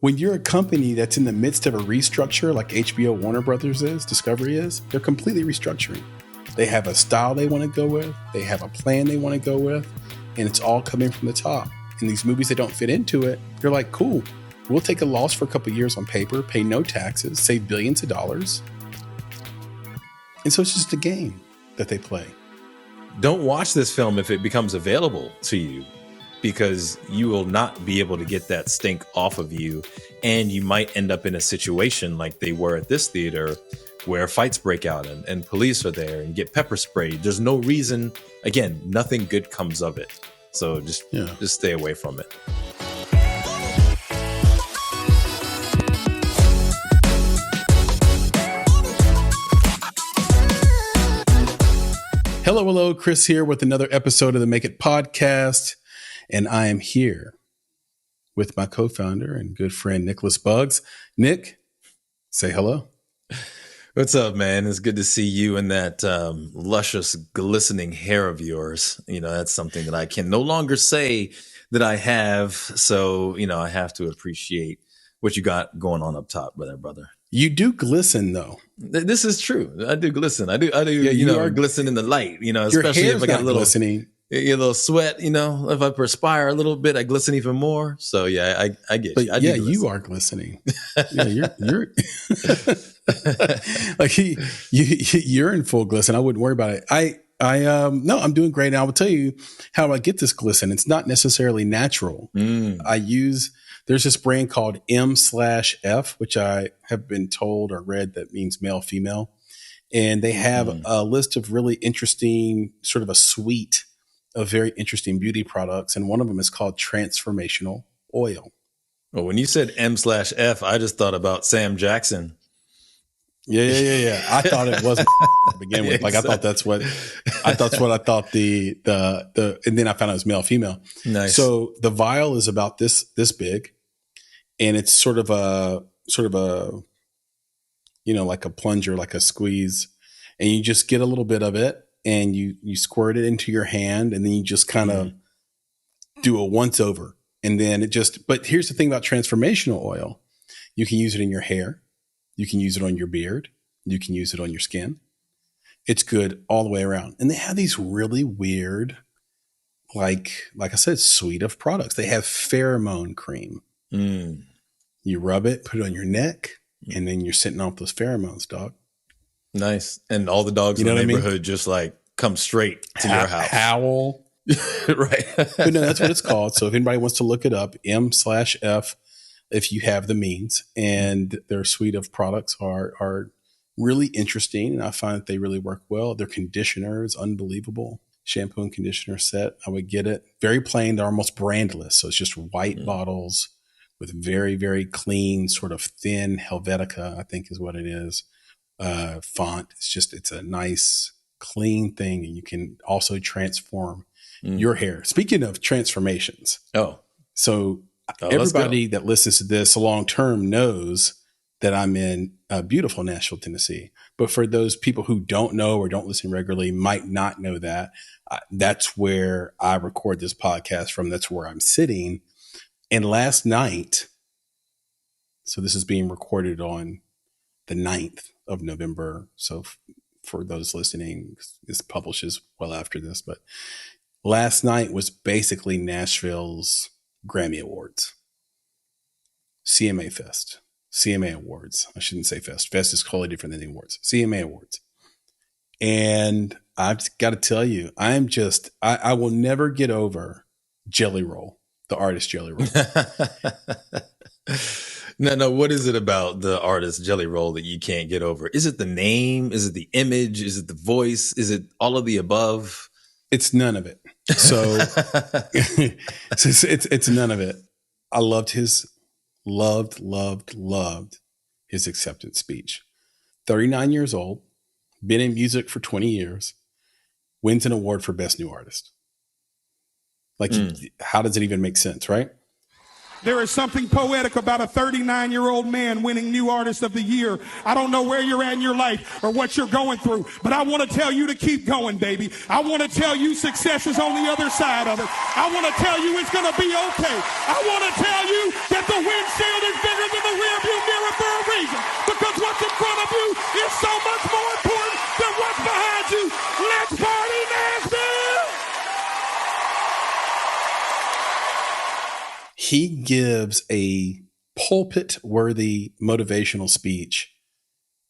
When you're a company that's in the midst of a restructure like HBO Warner Brothers is, Discovery is, they're completely restructuring. They have a style they want to go with. They have a plan they want to go with. And it's all coming from the top. And these movies that don't fit into it, they're like, cool, we'll take a loss for a couple of years on paper, pay no taxes, save billions of dollars. And so it's just a game that they play. Don't watch this film if it becomes available to you, because you will not be able to get that stink off of you. And you might end up in a situation like they were at this theater where fights break out and police are there and get pepper sprayed. There's no reason. Again, nothing good comes of it. So just stay away from it. Hello, Chris here with another episode of the Make It podcast. And I am here with my co-founder and good friend, Nicholas Buggs. Nick, say hello. What's up, man? It's good to see you and that luscious, glistening hair of yours. You know, that's something that I can no longer say that I have. So, you know, I have to appreciate what you got going on up top, brother. You do glisten, though. This is true. I do glisten. I do. Yeah, you know, glisten in the light. You know, especially if I got a little glistening. A little sweat. You know, if I perspire a little bit, I glisten even more. So yeah, I get you. You are glistening. Yeah, you're like you're in full glisten. I wouldn't worry about it. No, I'm doing great. And I will tell you how I get this glisten. It's not necessarily natural. There's this brand called M/F, which I have been told or read that means male, female. And they have a list of really interesting, sort of a suite of very interesting beauty products. And one of them is called transformational oil. Well, when you said M/F, I just thought about Sam Jackson. Yeah. I thought it wasn't to begin with. Like, exactly. I thought the, and then I found out it was male, female. Nice. So the vial is about this big, and it's sort of a, you know, like a plunger, like a squeeze, and you just get a little bit of it and you squirt it into your hand, and then you just kind of do a once over. And then but here's the thing about transformational oil. You can use it in your hair. You can use it on your beard. You can use it on your skin. It's good all the way around. And they have these really weird, like I said, suite of products. They have pheromone cream. You rub it, put it on your neck, and then you're sitting off those pheromones, dog. Nice. And all the dogs in the neighborhood just like come straight to your house. Howl. Right. But no, that's what it's called. So if anybody wants to look it up, M/F, if you have the means, and their suite of products are really interesting. And I find that they really work well. Their conditioner is unbelievable. Shampoo and conditioner set. I would get it. Very plain. They're almost brandless. So it's just white bottles with very, very clean, sort of thin Helvetica, I think is what it is, font. It's a nice, clean thing. And you can also transform your hair. Speaking of transformations. Everybody that listens to this long term knows that I'm in beautiful Nashville, Tennessee. But for those people who don't know or don't listen regularly, might not know that, that's where I record this podcast from. That's where I'm sitting. And last night, so this is being recorded on the 9th of November. So for those listening, this publishes well after this. But last night was basically Nashville's Grammy Awards. CMA Fest. CMA Awards. I shouldn't say Fest. Fest is totally different than the awards. CMA Awards. And I've got to tell you, I will never get over Jelly Roll, the artist Jelly Roll. No. What is it about the artist Jelly Roll that you can't get over? Is it the name? Is it the image? Is it the voice? Is it all of the above? It's none of it. So it's none of it. I loved his acceptance speech. 39 years old, been in music for 20 years, wins an award for Best New Artist. Like, how does it even make sense, right? There is something poetic about a 39-year-old man winning New Artist of the Year. I don't know where you're at in your life or what you're going through, but I want to tell you to keep going, baby. I want to tell you success is on the other side of it. I want to tell you it's going to be okay. I want to tell you that the windshield is bigger he gives a pulpit worthy motivational speech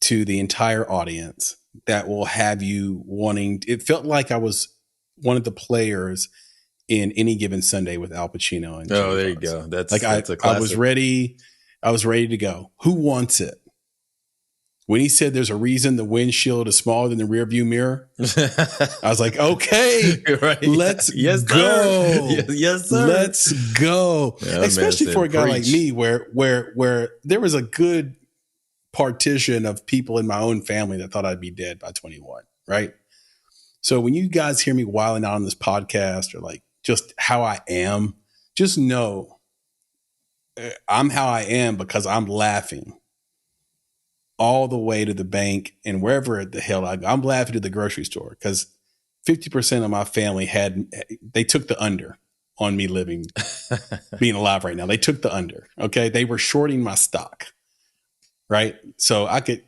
to the entire audience that will have you wanting. It felt like I was one of the players in Any Given Sunday with Al Pacino. And Oh, there you go. That's like, that's a I classic. was ready. I was ready to go. Who wants it? When he said there's a reason the windshield is smaller than the rear view mirror, I was like, okay, Right. let's Yes, go. sir. Yes, sir. Let's go. Yeah, especially man, for a guy like preach. me, where there was a good partition of people in my own family that thought I'd be dead by 21, right? So when you guys hear me wilding out on this podcast or like just how I am, just know I'm how I am because I'm laughing all the way to the bank and wherever the hell I go. I'm laughing to the grocery store because 50% of my family they took the under on me being alive right now. They took the under. Okay. They were shorting my stock. Right. So I could,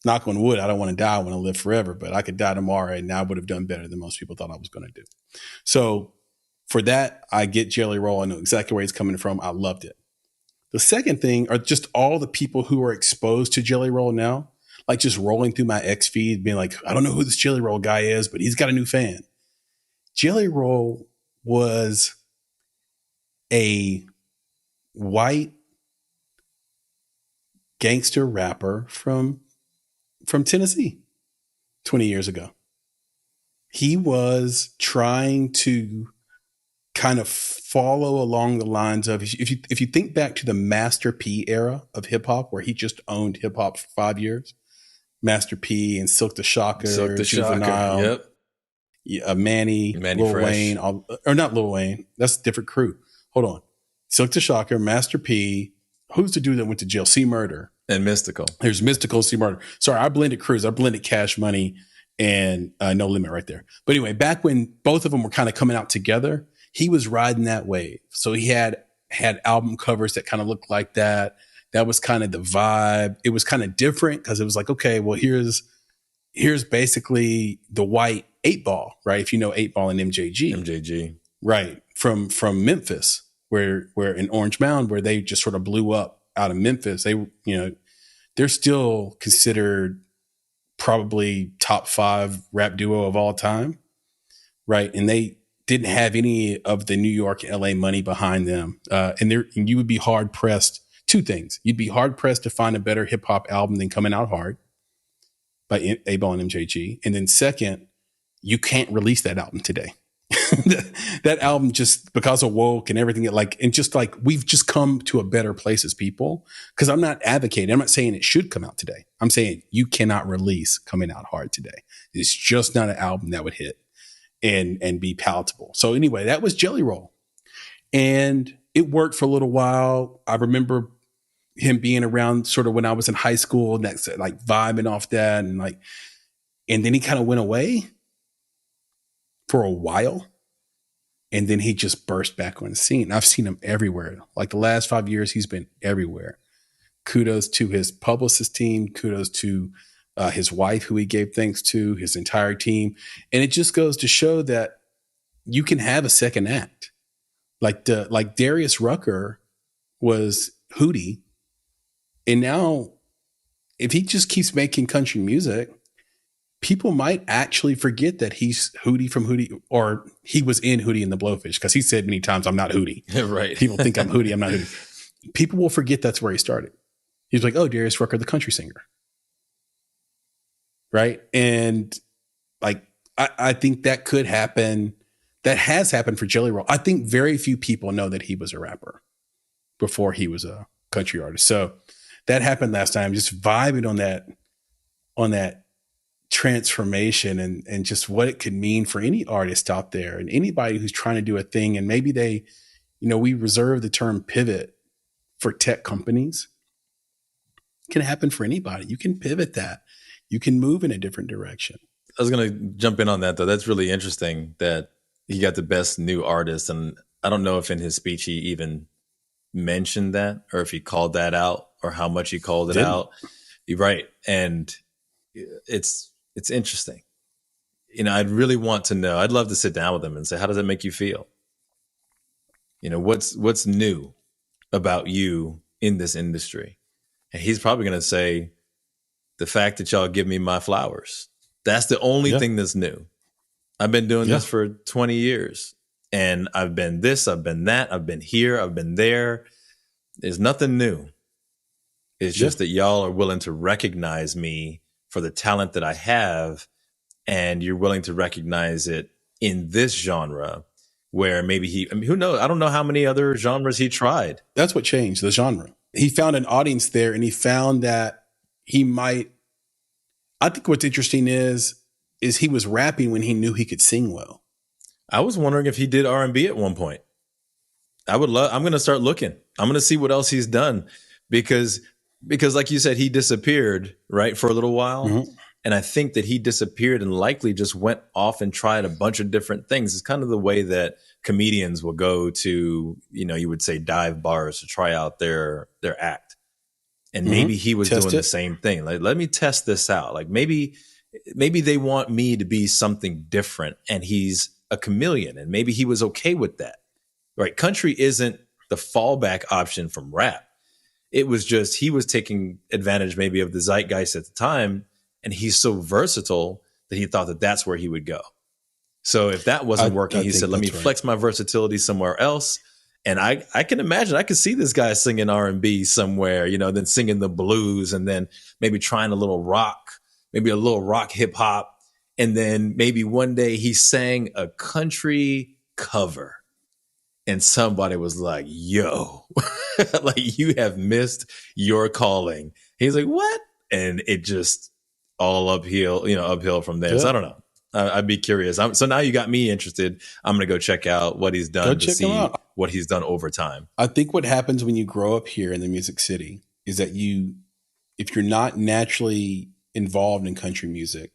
knock on wood. I don't want to die. I want to live forever, but I could die tomorrow and I would have done better than most people thought I was going to do. So for that, I get Jelly Roll. I know exactly where he's coming from. I loved it. The second thing are just all the people who are exposed to Jelly Roll now, like just rolling through my X feed, being like, I don't know who this Jelly Roll guy is, but he's got a new fan. Jelly Roll was a white gangster rapper from Tennessee 20 years ago. He was trying to kind of follow along the lines of, if you think back to the Master P era of hip hop, where he just owned hip hop for 5 years, Master P and Silk the Shocker, Juvenile, yep, Manny Lil Fresh. Wayne, or not Lil Wayne, that's a different crew. Hold on, Silk the Shocker, Master P. Who's the dude that went to jail? C Murder and Mystical. There's Mystical, C Murder. Sorry, I blended crews. I blended Cash Money and No Limit right there. But anyway, back when both of them were kind of coming out together, he was riding that wave. So he had album covers that kind of looked like that. That was kind of the vibe. It was kind of different because it was like, okay, well, here's basically the white 8-Ball, right? If you know 8-Ball and MJG. Right. From Memphis, where in Orange Mound, where they just sort of blew up out of Memphis. They're still considered probably top 5 rap duo of all time. Right. And they didn't have any of the New York, LA money behind them. And you would be hard pressed. 2 things. You'd be hard pressed to find a better hip hop album than Coming Out Hard by 8-Ball and MJG. And then second, you can't release that album today. That album, just because of woke and everything, and just like we've just come to a better place as people. Because I'm not advocating. I'm not saying it should come out today. I'm saying you cannot release Coming Out Hard today. It's just not an album that would hit and be palatable. So anyway, that was Jelly Roll, and it worked for a little while. I remember him being around sort of when I was in high school, and that's like vibing off that, and then he kind of went away for a while. And then he just burst back on the scene. I've seen him everywhere. Like the last 5 years, he's been everywhere. Kudos to his publicist team. Kudos to his wife, who he gave thanks to, his entire team. And it just goes to show that you can have a second act. Like Darius Rucker was Hootie. And now if he just keeps making country music, people might actually forget that he's Hootie from Hootie, or he was in Hootie and the Blowfish, because he said many times, I'm not Hootie. Right. People think I'm Hootie. I'm not Hootie. People will forget that's where he started. He's like, oh, Darius Rucker, the country singer. Right. And like, I think that could happen. That has happened for Jelly Roll. I think very few people know that he was a rapper before he was a country artist. So that happened last time, just vibing on that transformation and just what it could mean for any artist out there and anybody who's trying to do a thing. And maybe we reserve the term pivot for tech companies. It can happen for anybody. You can pivot that. You can move in a different direction. I was going to jump in on that, though. That's really interesting that he got the best new artist. And I don't know if in his speech he even mentioned that, or if he called that out, or how much he called it out. You're right. And it's interesting. I'd really want to know. I'd love to sit down with him and say, how does that make you feel? What's new about you in this industry? And he's probably going to say, the fact that y'all give me my flowers. That's the only thing that's new. I've been doing this for 20 years and I've been this, I've been that, I've been here, I've been there. There's nothing new. It's just that y'all are willing to recognize me for the talent that I have, and you're willing to recognize it in this genre where maybe who knows? I don't know how many other genres he tried. That's what changed the genre. He found an audience there, and he found that he might. I think what's interesting is he was rapping when he knew he could sing well. I was wondering if he did R&B at one point. I'm going to start looking. I'm going to see what else he's done because like you said, he disappeared, right, for a little while. Mm-hmm. And I think that he disappeared and likely just went off and tried a bunch of different things. It's kind of the way that comedians will go to, you would say dive bars to try out their act. And maybe he was doing the same thing. Like, let me test this out. Like maybe they want me to be something different, and he's a chameleon, and maybe he was okay with that. Right? Country isn't the fallback option from rap. It was just he was taking advantage maybe of the zeitgeist at the time, and he's so versatile that he thought that that's where he would go. So if that wasn't working, he said, let me flex my versatility somewhere else. And I can imagine, I could see this guy singing R&B somewhere, then singing the blues, and then maybe trying a little rock hip hop. And then maybe one day he sang a country cover and somebody was like, yo, like you have missed your calling. He's like, what? And it just all uphill from there. Yeah. So I don't know. I'd be curious. So now you got me interested. I'm going to go check out what he's done to see what he's done over time. I think what happens when you grow up here in the Music City is that if you're not naturally involved in country music,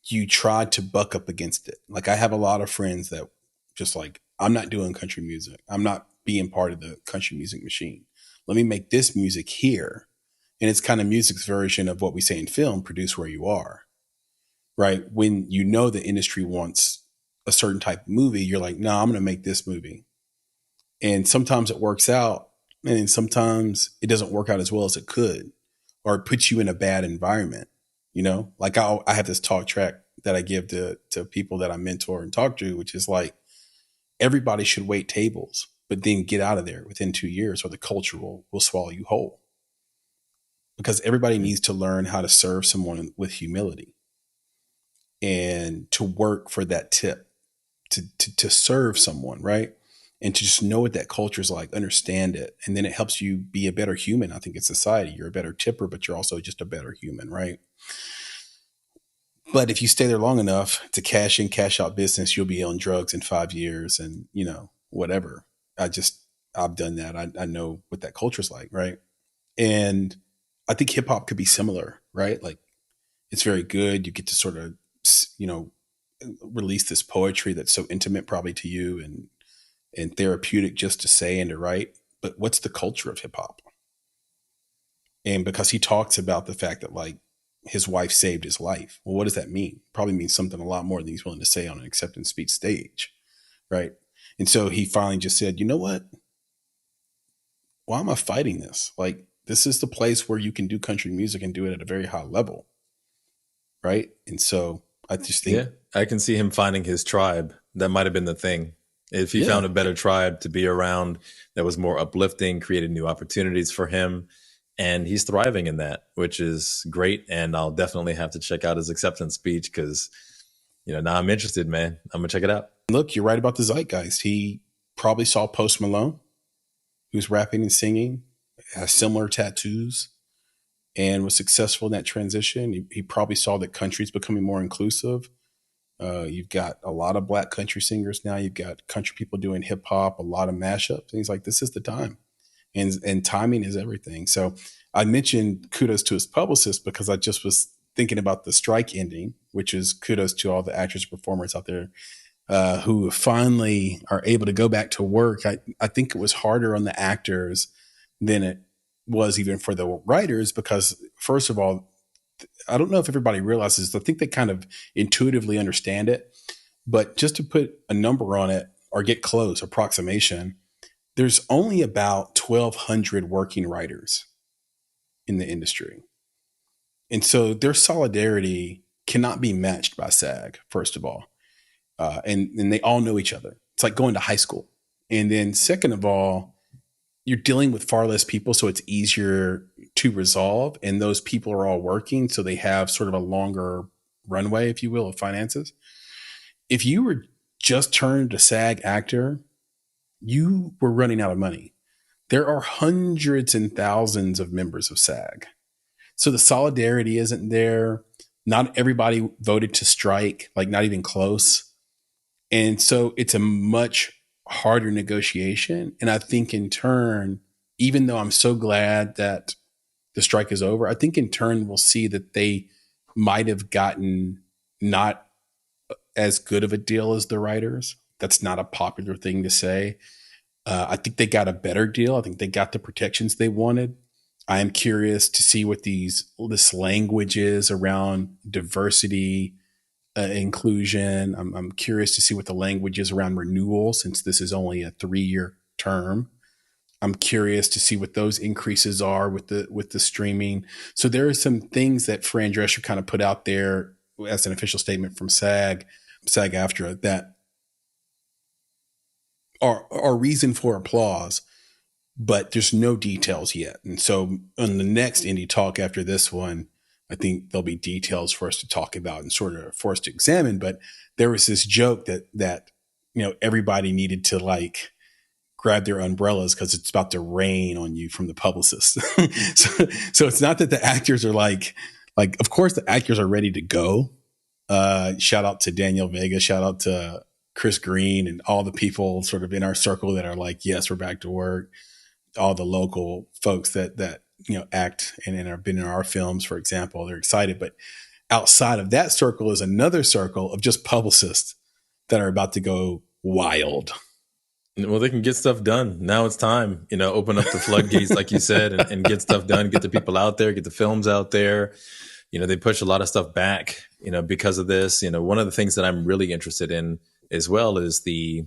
you try to buck up against it. Like I have a lot of friends that just like, I'm not doing country music. I'm not being part of the country music machine. Let me make this music here. And it's kind of music's version of what we say in film, produce where you are. Right? When you know the industry wants a certain type of movie, you're like, no, I'm going to make this movie. And sometimes it works out, and sometimes it doesn't work out as well as it could, or it puts you in a bad environment. Like I have this talk track that I give to people that I mentor and talk to, which is like, everybody should wait tables, but then get out of there within 2 years, or the culture will swallow you whole. Because everybody needs to learn how to serve someone with humility. And to work for that tip, to serve someone, right? And to just know what that culture is like, understand it. And then it helps you be a better human, I think, in society. You're a better tipper, but you're also just a better human, right? But if you stay there long enough to cash in, cash out business, you'll be on drugs in 5 years and, whatever. I've done that. I know what that culture is like, right? And I think hip hop could be similar, right? Like it's very good. You get to sort of, release this poetry that's so intimate probably to you and therapeutic just to say and to write. But what's the culture of hip hop? And because he talks about the fact that like his wife saved his life. Well, what does that mean? Probably means something a lot more than he's willing to say on an acceptance speech stage. Right. And so he finally just said, you know what? Why am I fighting this? Like, this is the place where you can do country music and do it at a very high level. Right. And so I just think, I can see him finding his tribe. That might have been the thing. If he found a better tribe to be around that was more uplifting, created new opportunities for him, and he's thriving in that, which is great. And I'll definitely have to check out his acceptance speech because, now I'm interested, man. I'm gonna check it out. Look, you're right about the zeitgeist. He probably saw Post Malone, who's rapping and singing, has similar tattoos, and was successful in that transition. He probably saw that country's becoming more inclusive. You've got a lot of Black country singers now. You've got country people doing hip hop, a lot of mashups. And he's like, this is the time. And timing is everything. So I mentioned kudos to his publicist because I just was thinking about the strike ending, which is kudos to all the actors and performers out there who finally are able to go back to work. I think it was harder on the actors than it was even for the writers because, first of all, I don't know if everybody realizes, I think they kind of intuitively understand it, but just to put a number on it or get close, approximation, there's only about 1,200 working writers in the industry. And so their solidarity cannot be matched by SAG, first of all. And they all know each other. It's like going to high school. And then second of all, you're dealing with far less people, so it's easier to resolve. And those people are all working, so they have sort of a longer runway, if you will, of finances. If you were just turned a SAG actor, you were running out of money. There are hundreds and thousands of members of SAG. So the solidarity isn't there. Not everybody voted to strike, like not even close. And so it's a much harder negotiation. And I think in turn, even though I'm so glad that the strike is over, I think in turn we'll see that they might have gotten not as good of a deal as the writers. That's not a popular thing to say. I think they got a better deal. I think they got the protections they wanted. I am curious to see what this language is around diversity, inclusion. I'm curious to see what the language is around renewal, since this is only a 3-year term. I'm curious to see what those increases are with the streaming. So there are some things that Fran Drescher kind of put out there as an official statement from SAG-AFTRA that are reason for applause, but there's no details yet. And so on the next Indie Talk after this one, I think there'll be details for us to talk about and sort of for us to examine. But there was this joke that everybody needed to like grab their umbrellas because it's about to rain on you from the publicist. so it's not that the actors are like, of course the actors are ready to go. Shout out to Daniel Vega, shout out to Chris Green and all the people sort of in our circle that are like, yes, we're back to work. All the local folks that act and have been in our films, for example, they're excited. But outside of that circle is another circle of just publicists that are about to go wild. Well, they can get stuff done. Now it's time, open up the floodgates, like you said, and get stuff done, get the people out there, get the films out there. They push a lot of stuff back, because of this. One of the things that I'm really interested in as well is the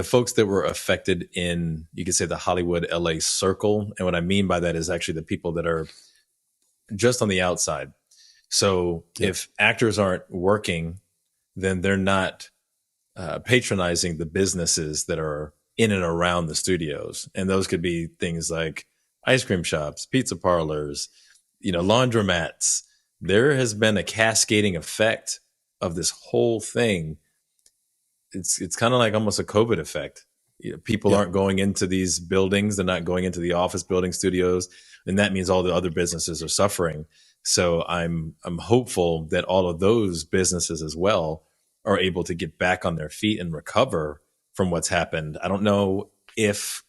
folks that were affected in, you could say, the Hollywood LA circle. And what I mean by that is actually the people that are just on the outside. So if actors aren't working, then they're not patronizing the businesses that are in and around the studios. And those could be things like ice cream shops, pizza parlors, laundromats. There has been a cascading effect of this whole thing. It's kind of like almost a COVID effect. People aren't going into these buildings. They're not going into the office building studios. And that means all the other businesses are suffering. So I'm hopeful that all of those businesses as well are able to get back on their feet and recover from what's happened. I don't know if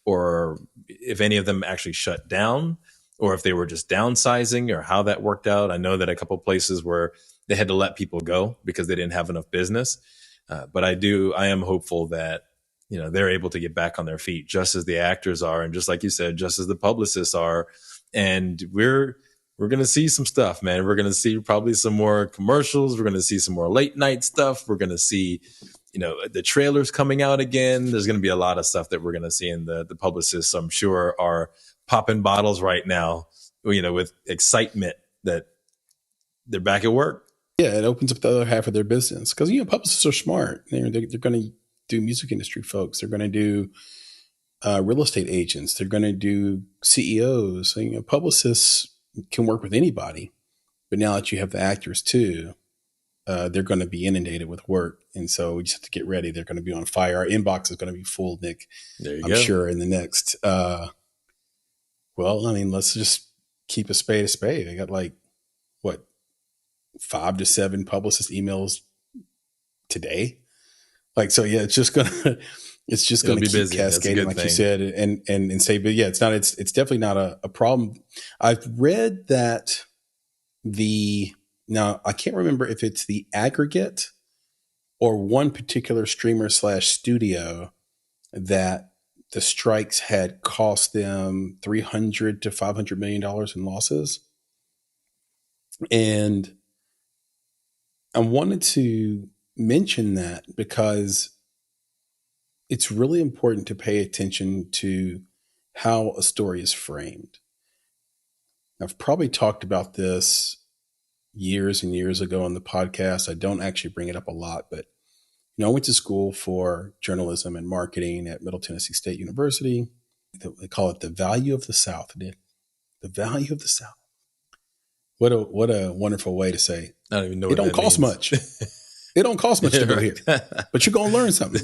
any of them actually shut down or if they were just downsizing or how that worked out. I know that a couple of places where they had to let people go because they didn't have enough business. But I am hopeful that, they're able to get back on their feet just as the actors are. And just like you said, just as the publicists are. And we're going to see some stuff, man. We're going to see probably some more commercials. We're going to see some more late night stuff. We're going to see, the trailers coming out again. There's going to be a lot of stuff that we're going to see. And the publicists, I'm sure, are popping bottles right now, with excitement that they're back at work. Yeah, it opens up the other half of their business because publicists are smart. They're going to do music industry folks. They're going to do real estate agents. They're going to do CEOs. So, publicists can work with anybody, but now that you have the actors too, they're going to be inundated with work, and so we just have to get ready. They're going to be on fire. Our inbox is going to be full, Nick. There you I'm go. sure in the next. Let's just keep a spade a spade. I got 5 to 7 publicist emails today. It's just gonna keep busy. cascading, like thing. You said, and say, but yeah, it's definitely not a problem. I've read that now I can't remember if it's the aggregate or one particular streamer / studio that the strikes had cost them $300 to $500 million in losses. And I wanted to mention that because it's really important to pay attention to how a story is framed. I've probably talked about this years and years ago on the podcast. I don't actually bring it up a lot, but I went to school for journalism and marketing at Middle Tennessee State University. They call it the value of the South. The value of the South. What a wonderful way to say. I don't even know it what don't cost means. much. It don't cost much to go here, but you're gonna learn something.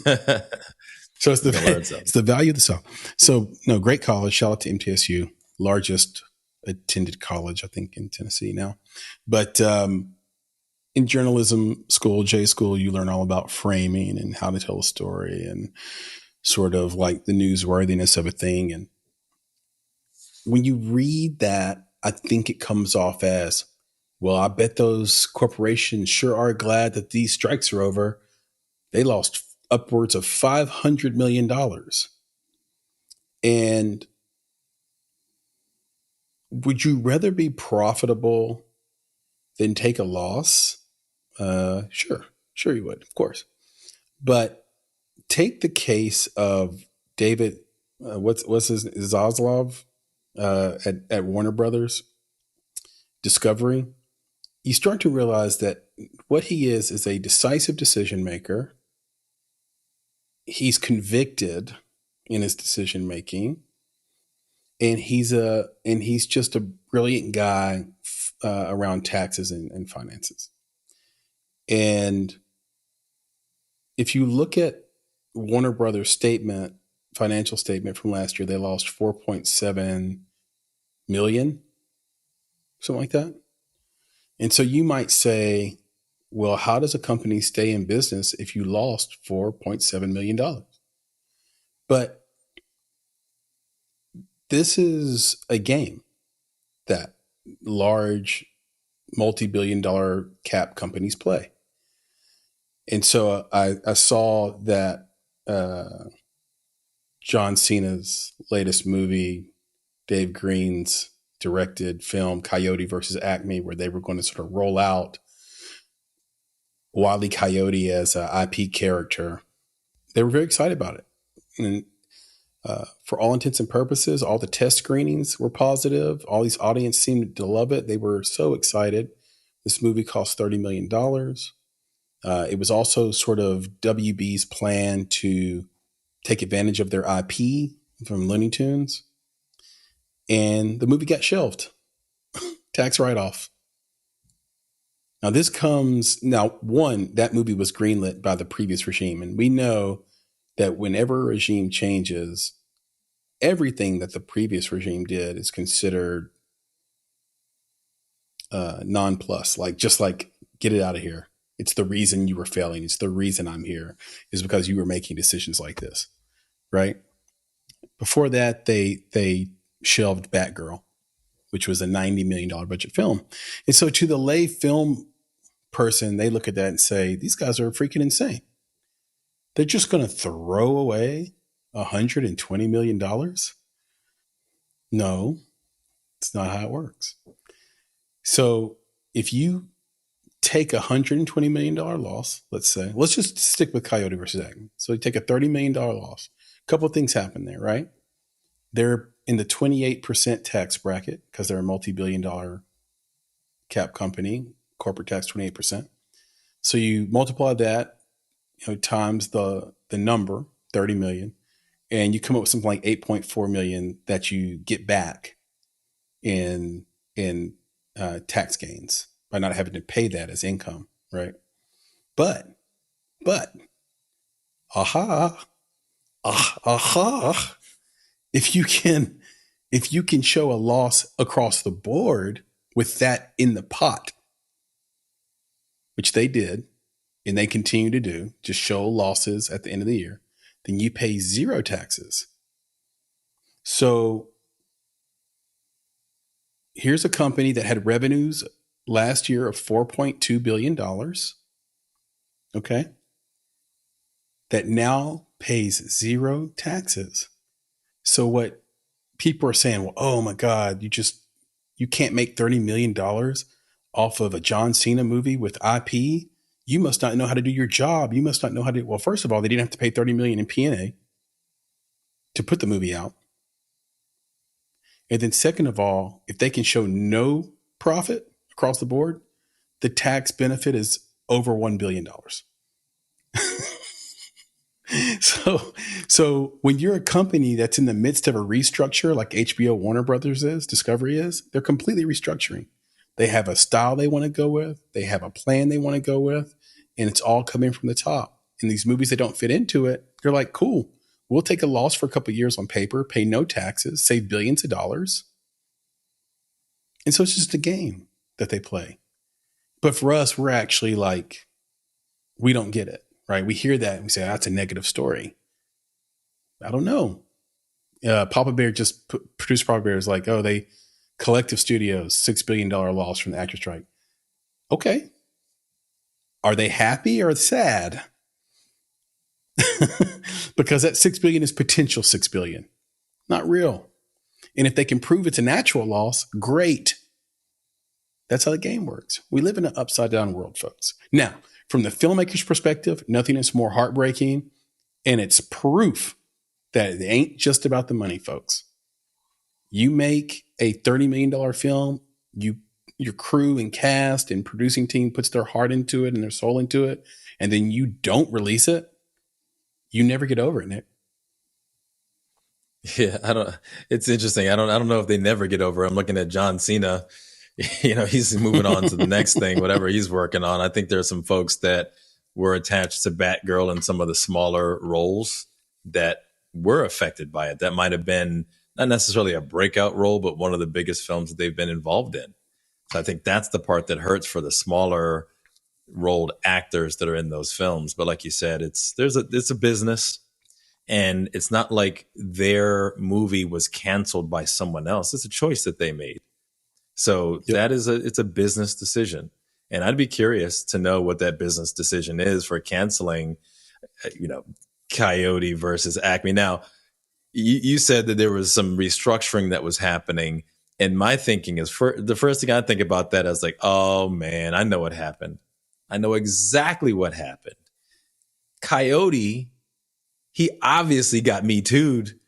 So it's the value of the South. So great college. Shout out to MTSU, largest attended college I think in Tennessee now. But in journalism school, J school, you learn all about framing and how to tell a story and sort of like the newsworthiness of a thing. And when you read that, I think it comes off as, well, I bet those corporations sure are glad that these strikes are over. They lost upwards of $500 million. And would you rather be profitable than take a loss? Sure you would, of course. But take the case of David, what's his Zaslav at Warner Brothers Discovery. You start to realize that what he is a decisive decision maker. He's convicted in his decision making, and he's just a brilliant guy around taxes and finances. And if you look at Warner Brothers' financial statement from last year, they lost 4.7 million, something like that. And so you might say, well, how does a company stay in business if you lost $4.7 million? But this is a game that large multi-billion-dollar cap companies play. And so I saw that John Cena's latest movie, Dave Green's directed film, Coyote versus Acme, where they were going to sort of roll out Wile E. Coyote as an IP character. They were very excited about it. And for all intents and purposes, all the test screenings were positive. All these audience seemed to love it. They were so excited. This movie cost $30 million. It was also sort of WB's plan to take advantage of their IP from Looney Tunes. And the movie got shelved. Tax write-off. Now that movie was greenlit by the previous regime. And we know that whenever a regime changes, everything that the previous regime did is considered non-plus, just like, get it out of here. It's the reason you were failing. It's the reason I'm here is because you were making decisions like this, right? Before that, they shelved Batgirl, which was a $90 million budget film. And so to the lay film person, they look at that and say, these guys are freaking insane. They're just going to throw away $120 million? No, it's not how it works. So if you take $120 million loss, let's just stick with Coyote versus Acme. So you take a $30 million loss. A couple of things happen there, right? They're in the 28% tax bracket because they're a multi-billion-dollar cap company, corporate tax 28%. So you multiply that, times the number, 30 million, and you come up with something like 8.4 million that you get back in tax gains by not having to pay that as income, right? But, if you can show a loss across the board with that in the pot, which they did, and they continue to do, just show losses at the end of the year, then you pay zero taxes. So here's a company that had revenues last year of $4.2 billion, okay, that now pays zero taxes. So what people are saying, well, oh my God, you can't make $30 million off of a John Cena movie with IP. You must not know how to do your job. You must not know how to. Well, first of all, they didn't have to pay $30 million in P&A to put the movie out. And then second of all, if they can show no profit across the board, the tax benefit is over $1 billion. So when you're a company that's in the midst of a restructure like HBO Warner Brothers is, Discovery is, they're completely restructuring. They have a style they want to go with. They have a plan they want to go with. And it's all coming from the top. And these movies that don't fit into it, they're like, cool, we'll take a loss for a couple of years on paper, pay no taxes, save billions of dollars. And so it's just a game that they play. But for us, we're actually like, we don't get it, right? We hear that and we say, that's a negative story. I don't know. Papa Bear producer Papa Bear is like, oh, they Collective Studios, $6 billion loss from the actor strike. Okay. Are they happy or sad? Because that $6 billion is potential $6 billion, not real. And if they can prove it's a natural loss, great. That's how the game works. We live in an upside down world, folks. Now, from the filmmaker's perspective, nothing is more heartbreaking. And it's proof that it ain't just about the money, folks. You make a $30 million film, your crew and cast and producing team puts their heart into it and their soul into it, and then you don't release it, you never get over it, Nick. Yeah, it's interesting. I don't know if they never get over it. I'm looking at John Cena. He's moving on to the next thing, whatever he's working on. I think there are some folks that were attached to Batgirl in some of the smaller roles that were affected by it. That might have been not necessarily a breakout role, but one of the biggest films that they've been involved in. So I think that's the part that hurts for the smaller rolled actors that are in those films. But like you said, it's a business, and it's not like their movie was canceled by someone else. It's a choice that they made. So yep. It's a business decision. And I'd be curious to know what that business decision is for canceling, Coyote versus Acme. Now, you said that there was some restructuring that was happening. And my thinking is, the first thing I think about that is like, oh man, I know what happened. I know exactly what happened. Coyote, he obviously got Me Too'd.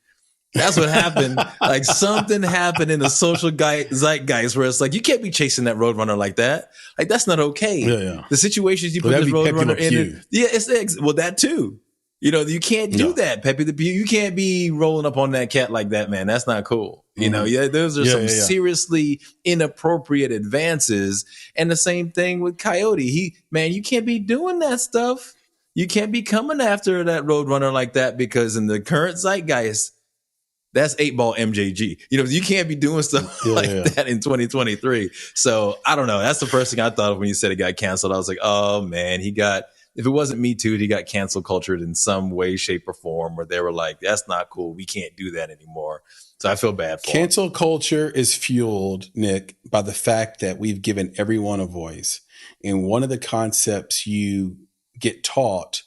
That's what happened. Like something happened in the social zeitgeist where it's like, you can't be chasing that Roadrunner like that. Like that's not okay. Yeah. The situations you put this Roadrunner in. Well, that too. You can't do that, Pepe the Pew. You can't be rolling up on that cat like that, man. That's not cool. Mm-hmm. Those are some seriously inappropriate advances. And the same thing with Coyote. You can't be doing that stuff. You can't be coming after that Roadrunner like that, because in the current zeitgeist, that's 8-ball MJG. You can't be doing stuff that in 2023. So I don't know. That's the first thing I thought of when you said it got canceled. I was like, oh man, if it wasn't Me Too, he got cancel cultured in some way, shape, or form, where they were like, that's not cool. We can't do that anymore. So I feel bad for him. Cancel culture is fueled, Nick, by the fact that we've given everyone a voice. And one of the concepts you get taught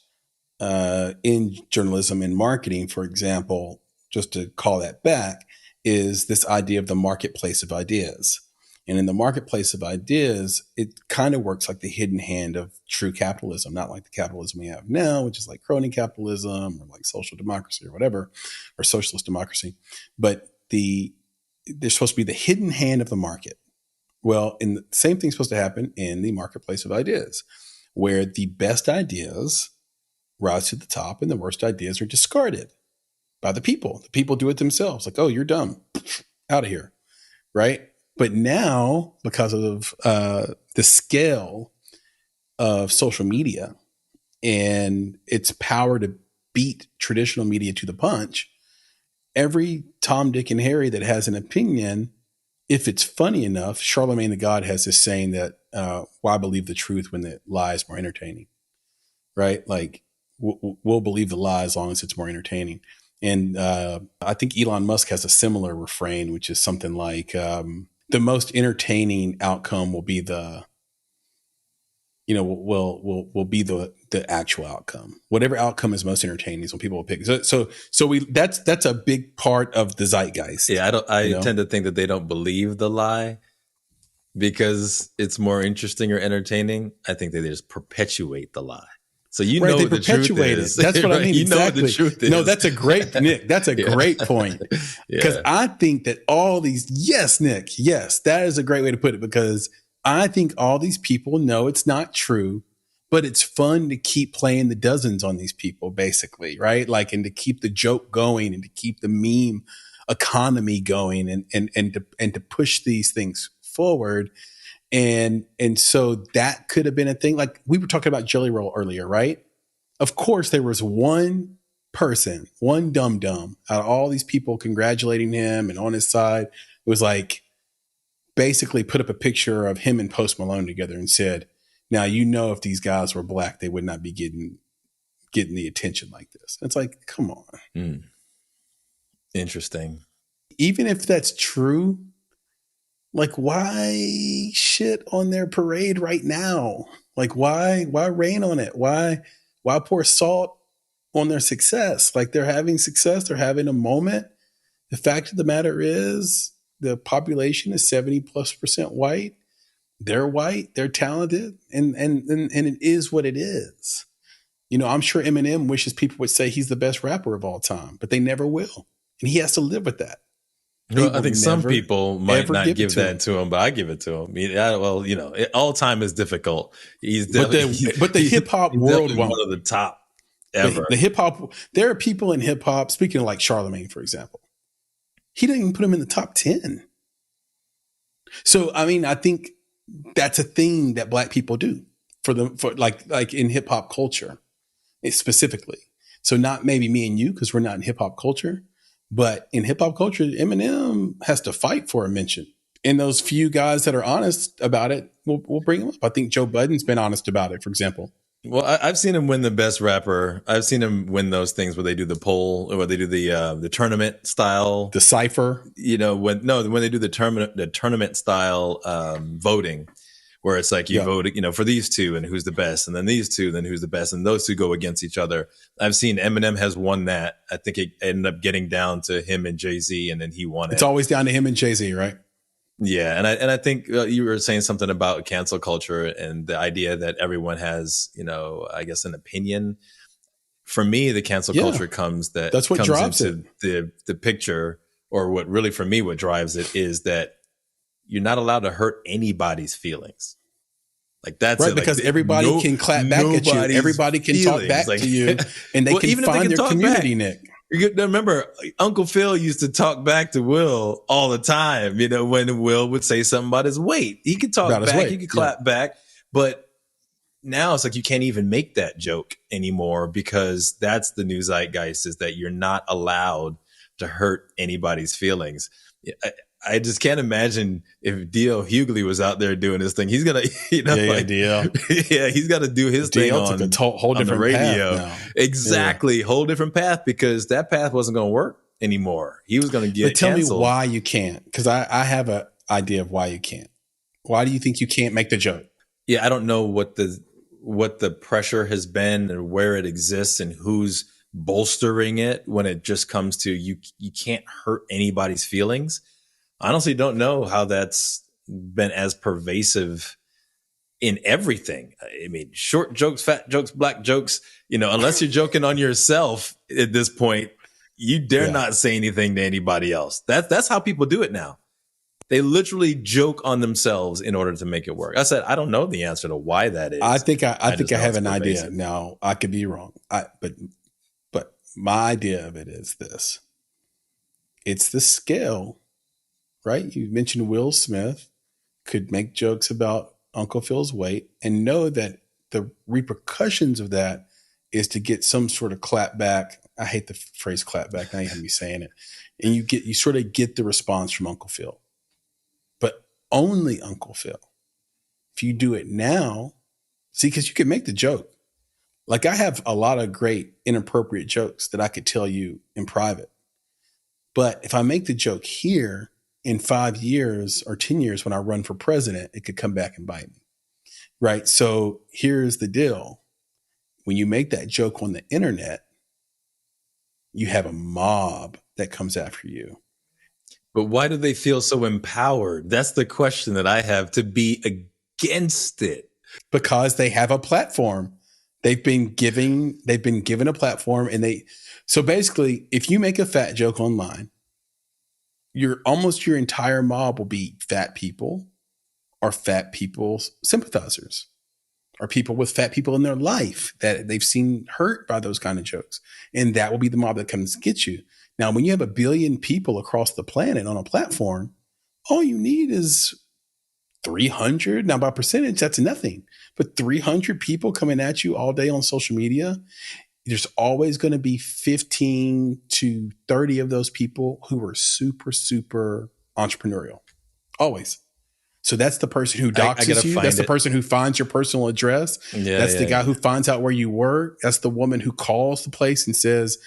in journalism and marketing, for example, just to call that back, is this idea of the marketplace of ideas. And in the marketplace of ideas, it kind of works like the hidden hand of true capitalism, not like the capitalism we have now, which is like crony capitalism or like social democracy or whatever, or socialist democracy. But there's supposed to be the hidden hand of the market. Well, the same thing's supposed to happen in the marketplace of ideas, where the best ideas rise to the top and the worst ideas are discarded by the people. The people do it themselves. Like, oh, you're dumb. Out of here. Right? But now, because of the scale of social media and its power to beat traditional media to the punch, every Tom, Dick, and Harry that has an opinion, if it's funny enough, Charlemagne the God has this saying that, why believe the truth when the lie is more entertaining? Right? Like, we'll believe the lie as long as it's more entertaining. And I think Elon Musk has a similar refrain, which is something like, the most entertaining outcome will be will be the actual outcome. Whatever outcome is most entertaining is what people will pick. So that's a big part of the zeitgeist. Yeah, I tend to think that they don't believe the lie. because it's more interesting or entertaining, I think they just perpetuate the lie. So you Right, know they what the truth perpetuate it. is. That's what I right? mean. You know what Exactly. the truth is. No, that's a great, Nick. That's a Yeah. great point. Because Yeah. I think that all these, yes, Nick, yes, that is a great way to put it. Because I think all these people know it's not true, but it's fun to keep playing the dozens on these people, basically, right? Like, and to keep the joke going and to keep the meme economy going and to push these things forward. And so that could have been a thing. Like we were talking about Jelly Roll earlier, right? Of course, there was one person, one dum-dum out of all these people congratulating him and on his side. It was like basically put up a picture of him and Post Malone together and said, now, you know, if these guys were black, they would not be getting the attention like this. It's like, come on. Interesting. Even if that's true, like, why shit on their parade right now? Like, why rain on it? Why pour salt on their success? Like, they're having success. They're having a moment. The fact of the matter is the population is 70+% white. They're white. They're talented. And it is what it is. You know, I'm sure Eminem wishes people would say he's the best rapper of all time, but they never will. And he has to live with that. Well, I think some people might not give that to him, but I give it to him. Well, you know, all time is difficult. He's but the hip hop world, one of the top ever. The hip hop. There are people in hip hop. Speaking of like Charlemagne, for example, he didn't even put him in the top 10. So I mean, I think that's a thing that black people do for like in hip hop culture, specifically. So not maybe me and you because we're not in hip hop culture. But in hip hop culture, Eminem has to fight for a mention. And those few guys that are honest about it, we'll bring him up. I think Joe Budden's been honest about it, for example. Well, I've seen him win the best rapper. I've seen him win those things where they do the poll or where they do the tournament style, the cipher. You know, when they do the tournament style voting, where it's like you vote, you know, for these two and who's the best, and then these two, and then who's the best, and those two go against each other. I've seen Eminem has won that. I think it ended up getting down to him and Jay-Z, and then he won it. It's always down to him and Jay-Z, right? Yeah, and I think you were saying something about cancel culture and the idea that everyone has, you know, I guess an opinion. For me, the cancel culture that's what comes drives into the picture, or what really for me what drives it is that you're not allowed to hurt anybody's feelings. Like that's right, it. because like, everybody can clap back at you. Everybody can talk back to you, and they can find their community, Nick. Remember, Uncle Phil used to talk back to Will all the time. You know, when Will would say something about his weight, he could talk back, he could clap back. But now it's like you can't even make that joke anymore because that's the new zeitgeist, is that you're not allowed to hurt anybody's feelings. I just can't imagine if D.L. Hughley was out there doing this thing. He's gonna, you know, he's got to do his thing on a whole different the radio. Path exactly, whole different path, because that path wasn't going to work anymore. He was going to get. But tell canceled. me why you can't, because I have an idea of why you can't. Why do you think you can't make the joke? Yeah, I don't know what the pressure has been and where it exists and who's bolstering it when it just comes to you can't hurt anybody's feelings. I honestly don't know how that's been as pervasive in everything. I mean, short jokes, fat jokes, black jokes, you know, unless you're joking on yourself at this point, you dare not say anything to anybody else. That's how people do it now. They literally joke on themselves in order to make it work. I said, I don't know the answer to why that is. I think I have an idea. Now, I could be wrong. But my idea of it is this. It's the scale, right? You mentioned Will Smith could make jokes about Uncle Phil's weight and know that the repercussions of that is to get some sort of clap back. I hate the phrase clap back. Now you have me saying it. And you sort of get the response from Uncle Phil. But only Uncle Phil. If you do it now, see, because you can make the joke. Like I have a lot of great inappropriate jokes that I could tell you in private. But if I make the joke here, in 5 years or 10 years when I run for president, it could come back and bite me. Right? So here's the deal. When you make that joke on the internet, you have a mob that comes after you. But why do they feel so empowered? That's the question that I have, to be against it. Because they have a platform. They've been given a platform, and so basically, if you make a fat joke online, your entire mob will be fat people or fat people's sympathizers or people with fat people in their life that they've seen hurt by those kind of jokes. And that will be the mob that comes to get you. Now, when you have 1 billion people across the planet on a platform, all you need is 300. Now, by percentage, that's nothing. But 300 people coming at you all day on social media, there's always going to be 15 to 30 of those people who are super, super entrepreneurial. Always. So that's the person who doxes you. That's the person who finds your personal address. That's the guy who finds out where you work. That's the woman who calls the place and says,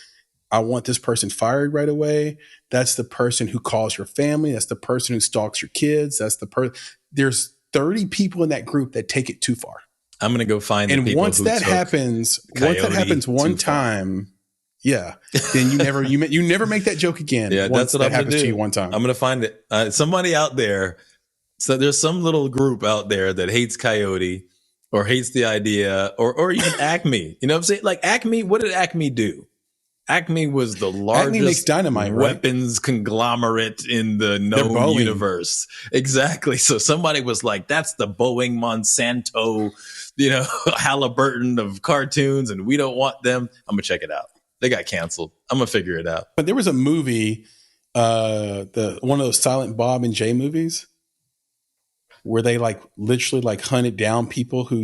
I want this person fired right away. That's the person who calls your family. That's the person who stalks your kids. That's the person. There's 30 people in that group that take it too far. I'm going to go find the people once that happens one time, then you never make that joke again. Yeah, once that's what that I'm going to do. To you one time. I'm going to find it. Somebody out there. So there's some little group out there that hates Coyote or hates the idea or even Acme. You know what I'm saying? Like Acme, what did Acme do? Acme was the largest dynamite, weapons conglomerate in the known universe. Exactly. So somebody was like, that's the Boeing Monsanto, Halliburton of cartoons, and we don't want them. I'm going to check it out. They got canceled. I'm going to figure it out. But there was a movie, one of those Silent Bob and Jay movies, where they literally hunted down people who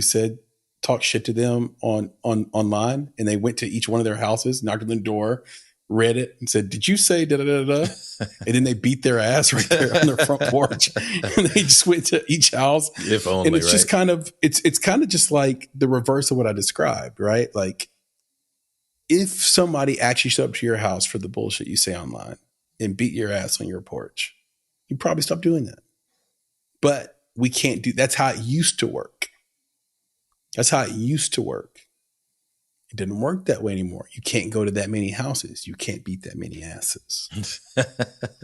talk shit to them online, and they went to each one of their houses, knocked on the door, read it, and said, "Did you say da da da da?" And then they beat their ass right there on their front porch, and they just went to each house. If only, and it's just kind of just like the reverse of what I described, right? Like if somebody actually showed up to your house for the bullshit you say online and beat your ass on your porch, you probably stop doing that. But we can't do. That's how it used to work. It didn't work that way anymore. You can't go to that many houses. You can't beat that many asses.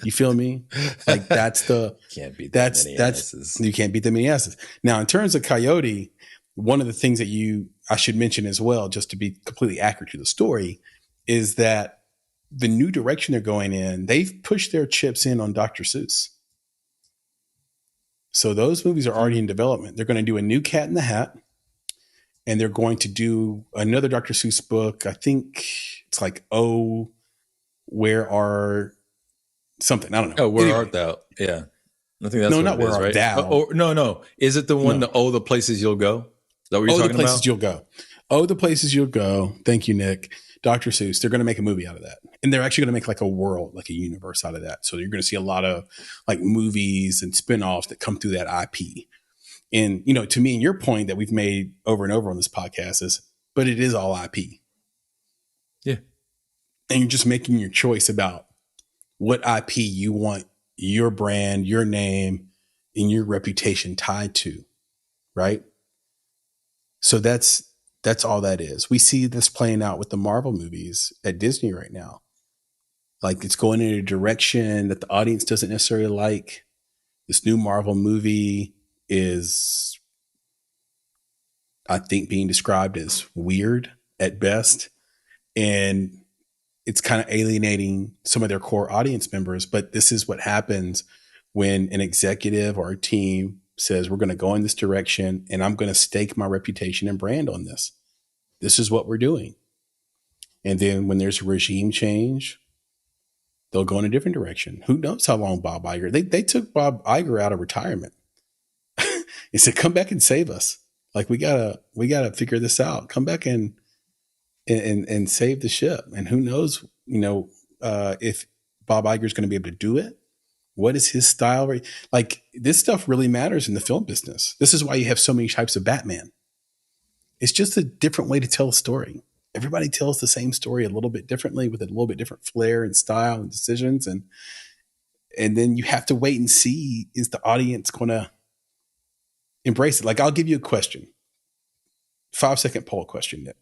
You feel me? Like can't beat that many asses. You can't beat that many asses. Now, in terms of Coyote, one of the things that I should mention as well, just to be completely accurate to the story, is that the new direction they're going in, they've pushed their chips in on Dr. Seuss. So those movies are already in development. They're going to do a new Cat in the Hat, and they're going to do another Dr. Seuss book. I think it's like, Oh, Where Are something. I don't know. Oh, Where Art Thou? Yeah. I think that's not Where Art Thou. No. Is it the one, the Places You'll Go? Is that what you're talking about? The Places You'll Go. Oh, the Places You'll Go. Thank you, Nick. Dr. Seuss. They're going to make a movie out of that. And they're actually going to make like a world, like a universe out of that. So you're going to see a lot of like movies and spinoffs that come through that IP. And, to me, and your point that we've made over and over on this podcast is, but it is all IP. Yeah. And you're just making your choice about what IP you want your brand, your name, and your reputation tied to. Right. So that's all that is. We see this playing out with the Marvel movies at Disney right now. Like it's going in a direction that the audience doesn't necessarily like. This new Marvel movie is, I think, being described as weird at best. And it's kind of alienating some of their core audience members. But this is what happens when an executive or a team says, we're going to go in this direction and I'm going to stake my reputation and brand on this. This is what we're doing. And then when there's a regime change, they'll go in a different direction. Who knows how long Bob Iger, they took Bob Iger out of retirement. He said, come back and save us. Like we gotta figure this out. Come back and save the ship. And who knows, if Bob Iger is going to be able to do it. What is his style? Like this stuff really matters in the film business. This is why you have so many types of Batman. It's just a different way to tell a story. Everybody tells the same story a little bit differently with a little bit different flair and style and decisions. And then you have to wait and see, is the audience going to embrace it? Like, I'll give you a question. 5-second poll question, Nick.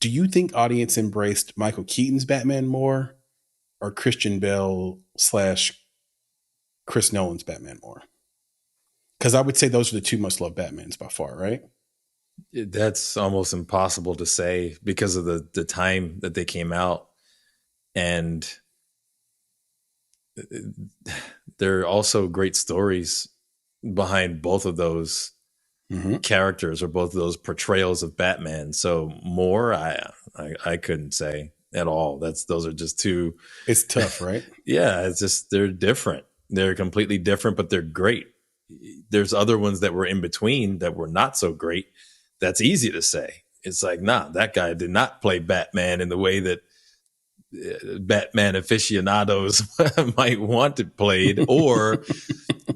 Do you think audience embraced Michael Keaton's Batman more or Christian Bale / Chris Nolan's Batman more? Because I would say those are the two most loved Batmans by far, right? That's almost impossible to say because of the time that they came out. And there are also great stories behind both of those characters or both of those portrayals of Batman. So more, I couldn't say at all. Those are just two. It's tough, right? Yeah, it's just they're different. They're completely different, but they're great. There's other ones that were in between that were not so great. That's easy to say. It's like, nah, that guy did not play Batman in the way that Batman aficionados might want it played. Or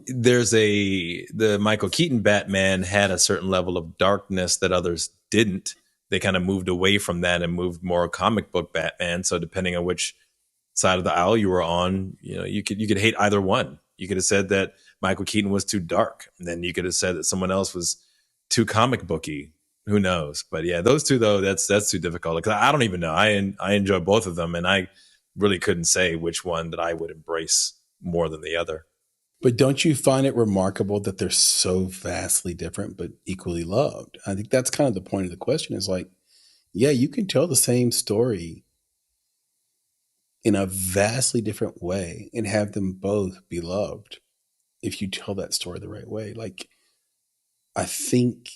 the Michael Keaton Batman had a certain level of darkness that others didn't. They kind of moved away from that and moved more comic book Batman. So depending on which side of the aisle you were on, you could hate either one. You could have said that Michael Keaton was too dark, and then you could have said that someone else was too comic booky. Who knows? But yeah, those two though, that's too difficult. Because I don't even know. I enjoy both of them, and I really couldn't say which one that I would embrace more than the other. But don't you find it remarkable that they're so vastly different but equally loved? I think that's kind of the point of the question. Is like, yeah, you can tell the same story in a vastly different way and have them both be loved if you tell that story the right way. Like, I think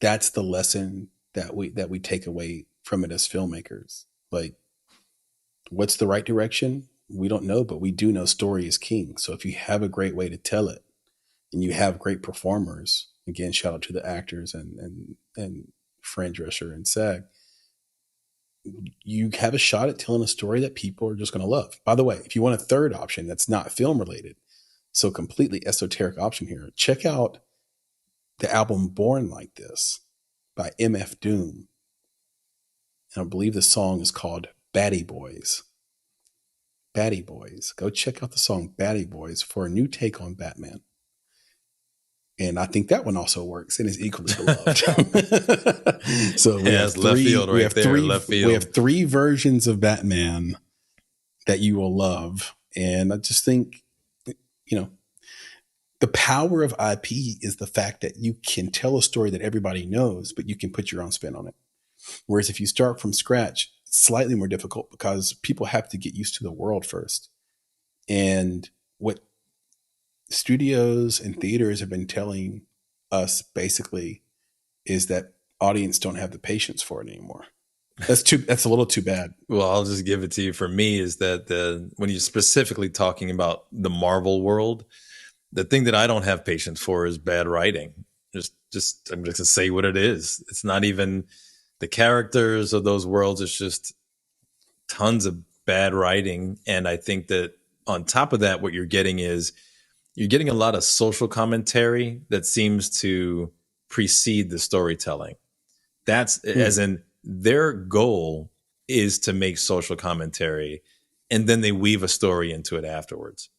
that's the lesson that we take away from it as filmmakers. Like, what's the right direction? We don't know, but we do know story is king. So if you have a great way to tell it and you have great performers, again, shout out to the actors and Fran Drescher and SAG, you have a shot at telling a story that people are just going to love. By the way, if you want a third option that's not film related, so completely esoteric option here, check out the album Born Like This by MF Doom. And I believe the song is called Batty Boys. Batty Boys. Go check out the song Batty Boys for a new take on Batman. And I think that one also works and is equally beloved. So we have left field right there. Left field. We have three versions of Batman that you will love. And I just think, the power of IP is the fact that you can tell a story that everybody knows, but you can put your own spin on it. Whereas if you start from scratch, it's slightly more difficult because people have to get used to the world first. And what studios and theaters have been telling us basically is that audience don't have the patience for it anymore. That's a little too bad. Well, I'll just give it to you. For me, is that when you're specifically talking about the Marvel world, the thing that I don't have patience for is bad writing. I'm just going to say what it is. It's not even the characters of those worlds. It's just tons of bad writing. And I think that on top of that, what you're getting is you're getting a lot of social commentary that seems to precede the storytelling. That's as in their goal is to make social commentary, and then they weave a story into it afterwards.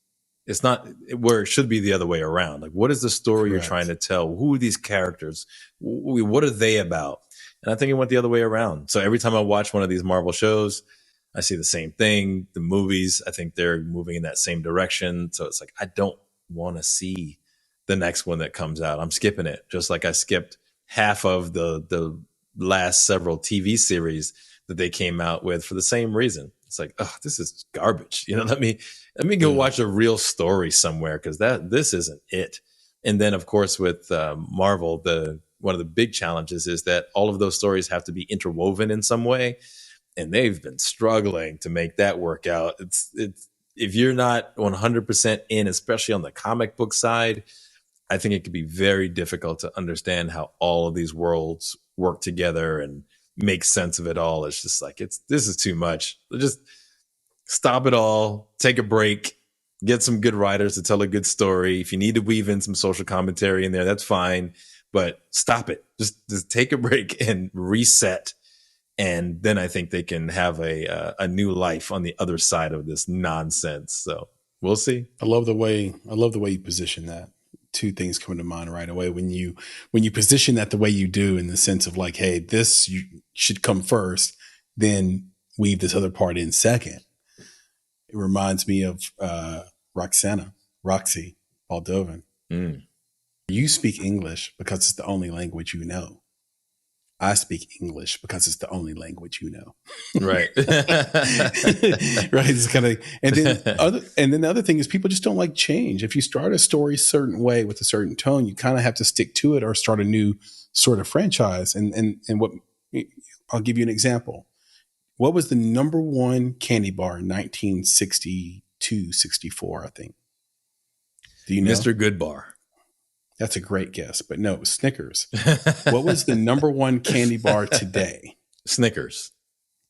It's not where it should be the other way around. Like, what is the story Correct. You're trying to tell? Who are these characters? What are they about? And I think it went the other way around. So every time I watch one of these Marvel shows, I see the same thing. The movies, I think they're moving in that same direction. So it's like, I don't want to see the next one that comes out. I'm skipping it. Just like I skipped half of the last several TV series that they came out with for the same reason. It's like, oh, this is garbage. Let me go watch a real story somewhere, because this isn't it. And then, of course, with Marvel, one of the big challenges is that all of those stories have to be interwoven in some way, and they've been struggling to make that work out. It's if you're not 100% in, especially on the comic book side, I think it could be very difficult to understand how all of these worlds work together and make sense of it all. It's just like, this is too much. Just stop it all, take a break, get some good writers to tell a good story. If you need to weave in some social commentary in there, that's fine, but stop it. Just take a break and reset. And then I think they can have a new life on the other side of this nonsense. So we'll see. I love the way you position that. Two things come to mind right away when you position that the way you do, in the sense of like, hey, should come first, then weave this other part in second. reminds me of Roxy Moldovan. You speak English because it's the only language you know. I speak English because it's the only language you know. Right. Right. It's kind of, and then the other thing is people just don't like change. If you start a story a certain way with a certain tone, you kind of have to stick to it or start a new sort of franchise. And what, I'll give you an example. What was the number one candy bar in 1962, 64, I think? Do you know? Mr. Goodbar. That's a great guess, but no, it was Snickers. What was the number one candy bar today? Snickers.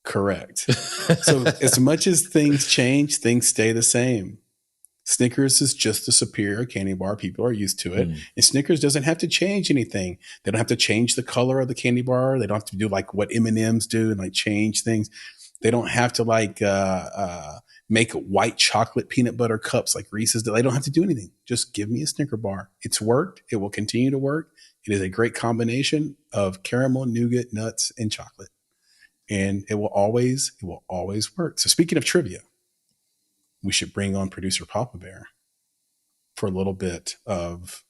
Correct. So as much as things change, things stay the same. Snickers is just a superior candy bar. People are used to it. And Snickers doesn't have to change anything. They don't have to change the color of the candy bar. They don't have to do like what M&Ms do and like change things. They don't have to like make white chocolate peanut butter cups like Reese's. They don't have to do anything. Just give me a Snicker bar. It's worked. It will continue to work. It is a great combination of caramel, nougat, nuts, and chocolate. And it will always work. So speaking of trivia, we should bring on producer Papa Bear for a little bit of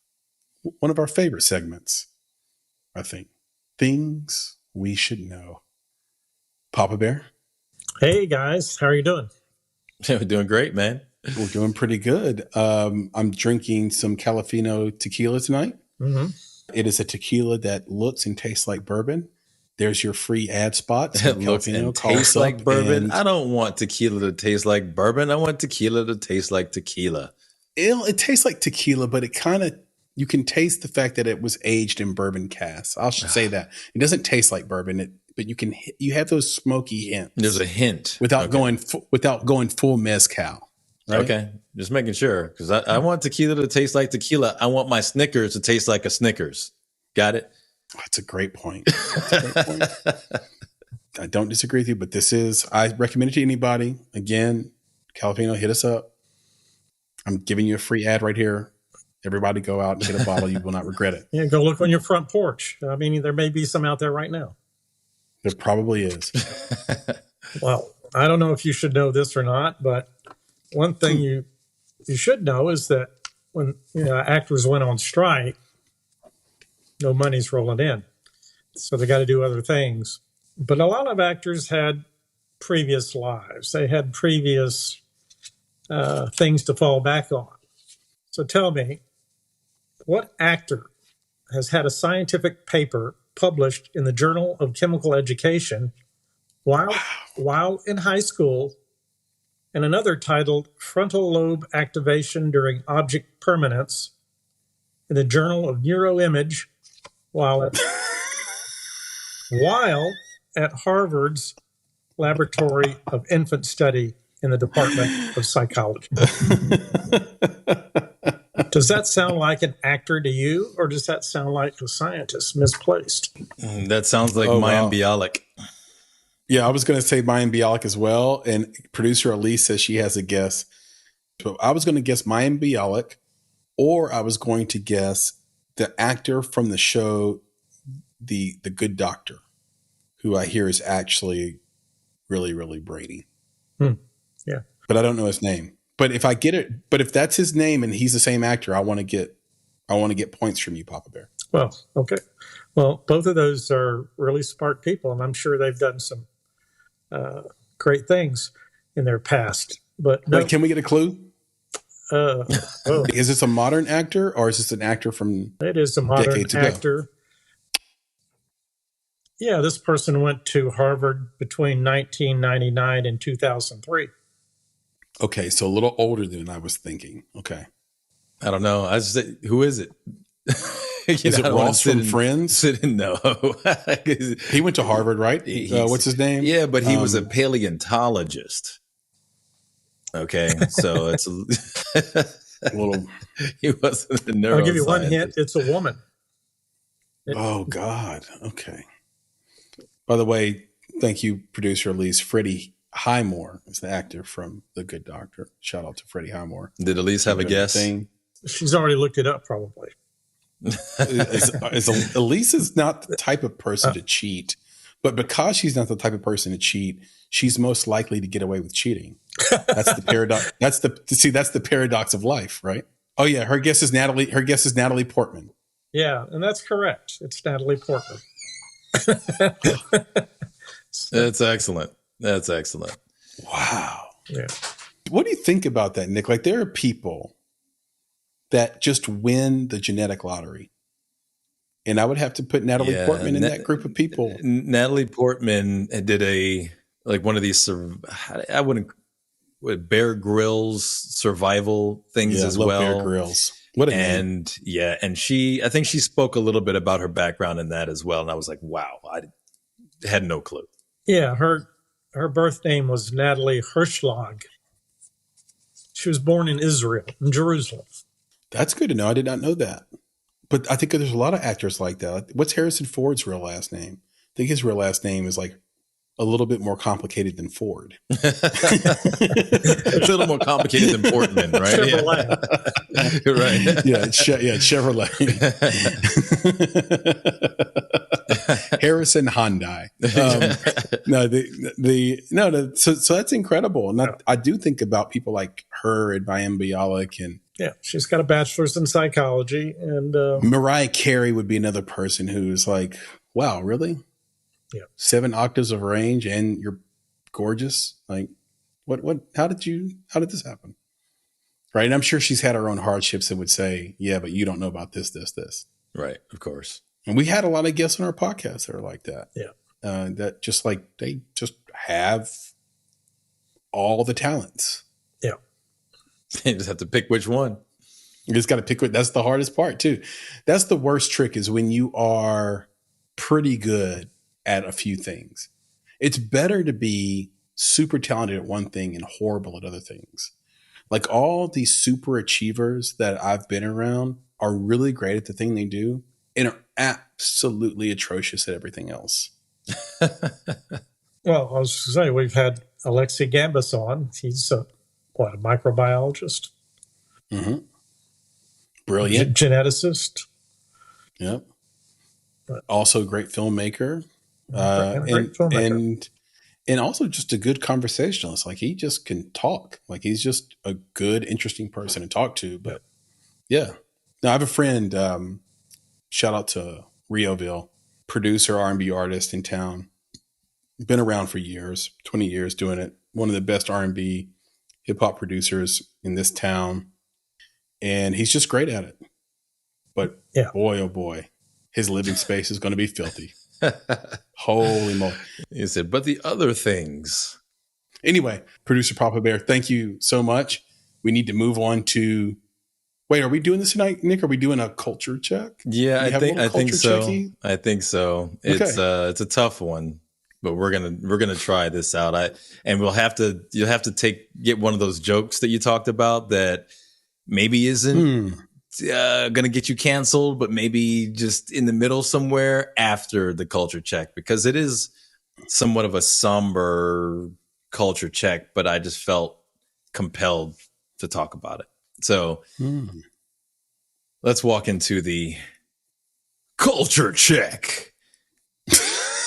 one of our favorite segments, I think. Things we should know. Papa Bear? Hey, guys. How are you doing? We're doing great, man. We're doing pretty good. I'm drinking some Calafino tequila tonight. Mm-hmm. It is a tequila that looks and tastes like bourbon. There's your free ad spot. It looks and tastes like bourbon. I don't want tequila to taste like bourbon. I want tequila to taste like tequila. It tastes like tequila, but you can taste the fact that it was aged in bourbon casks. I should say that. It doesn't taste like bourbon, but you have those smoky hints. There's a hint without going full mezcal. Right? Okay, just making sure because I want tequila to taste like tequila. I want my Snickers to taste like a Snickers. Got it? That's a great point. I don't disagree with you, but I recommend it to anybody. Again, Calafino, hit us up. I'm giving you a free ad right here. Everybody go out and get a bottle. You will not regret it. Yeah, go look on your front porch. I mean, there may be some out there right now. There probably is. Well, I don't know if you should know this or not, but one thing you should know is that when actors went on strike, no money's rolling in. So they got to do other things. But a lot of actors had previous lives. They had previous things to fall back on. So tell me, what actor has had a scientific paper published in the Journal of Chemical Education while in high school and another titled Frontal Lobe Activation During Object Permanence in the Journal of Neuroimage while at Harvard's Laboratory of Infant Study in the Department of Psychology? Does that sound like an actor to you, or does that sound like a scientist misplaced? That sounds like Mayim Bialik. Yeah, I was going to say Mayim Bialik as well. And producer Elise says she has a guess. So I was going to guess Mayim Bialik, or I was going to guess the actor from the show, The Good Doctor, who I hear is actually really, really brainy. Yeah. But I don't know his name. But if I get it, but if that's his name and he's the same actor, I want to get points from you, Papa Bear. Well, okay. Well, both of those are really smart people, and I'm sure they've done some great things in their past. But no, wait, can we get a clue? Oh. Is this a modern actor or is this an actor from It is a modern actor. Yeah, this person went to Harvard between 1999 and 2003. Okay, so a little older than I was thinking. Okay. I don't know. Who is it? Is it Ross from Friends? No. He went to Harvard, right? What's his name? Yeah, but he was a paleontologist. Okay, so it's a little. He wasn't a neuroscientist. I'll give you one hint. It's a woman. Oh, God. Okay. By the way, thank you, producer Elise. Freddie Highmore is the actor from The Good Doctor. Shout out to Freddie Highmore. Did Elise have a guess? She's already looked it up, probably. Elise is not the type of person to cheat, but because she's not the type of person to cheat, she's most likely to get away with cheating. That's the paradox. That's the paradox of life, right? Oh yeah, her guess is Natalie Portman. Yeah, and that's correct. It's Natalie Portman. That's excellent. That's excellent. Wow. Yeah. What do you think about that, Nick? Like, there are people that just win the genetic lottery. And I would have to put Natalie Portman in that group of people. Natalie Portman did one of these, I wouldn't, Bear Grylls survival things as well. Bear Grylls. What a name. And I think she spoke a little bit about her background in that as well. And I was like, wow, I had no clue. Yeah, her birth name was Natalie Hirschlag. She was born in Israel, in Jerusalem. That's good to know. I did not know that. But I think there's a lot of actors like that. What's Harrison Ford's real last name? I think his real last name is like a little bit more complicated than Ford. It's a little more complicated than Portman, right? Chevrolet. Yeah. Right. Chevrolet. Harrison Hyundai. So that's incredible. And I do think about people like her and Mayim Bialik, and yeah, she's got a bachelor's in psychology. And Mariah Carey would be another person who's like, wow, really? Yeah. 7 octaves of range and you're gorgeous. Like, how did this happen? Right. And I'm sure she's had her own hardships that would say, yeah, but you don't know about this. Right. Of course. And we had a lot of guests on our podcast that are like that. Yeah. That just like, they just have all the talents. Yeah. You just have to pick which one. You just got to pick. That's the hardest part too. That's the worst trick, is when you are pretty good at a few things. It's better to be super talented at one thing and horrible at other things. Like, all these super achievers that I've been around are really great at the thing they do and are absolutely atrocious at everything else. Well, I was going to say, we've had Alexei Gambas on. He's a microbiologist? Mm-hmm. Brilliant. Geneticist. Yep. But also a great filmmaker. And also just a good conversationalist. Like, he just can talk. Like, he's just a good, interesting person to talk to. But yeah. Now, I have a friend, shout out to Rioville, producer, R&B artist in town. Been around for years, 20 years doing it. One of the best R&B hip hop producers in this town. And he's just great at it. But boy, oh boy, his living space is going to be filthy. Holy moly. He said, but the other things. Anyway, producer Papa Bear, thank you so much. We need to move on to, wait, are we doing this tonight, Nick? Are we doing a culture check? Yeah, I think so. Checky? I think so. It's a tough one, but we're gonna try this out. You'll have to get one of those jokes that you talked about that maybe isn't gonna get you canceled, but maybe just in the middle somewhere after the culture check, because it is somewhat of a somber culture check, but I just felt compelled to talk about it. So let's walk into the culture check.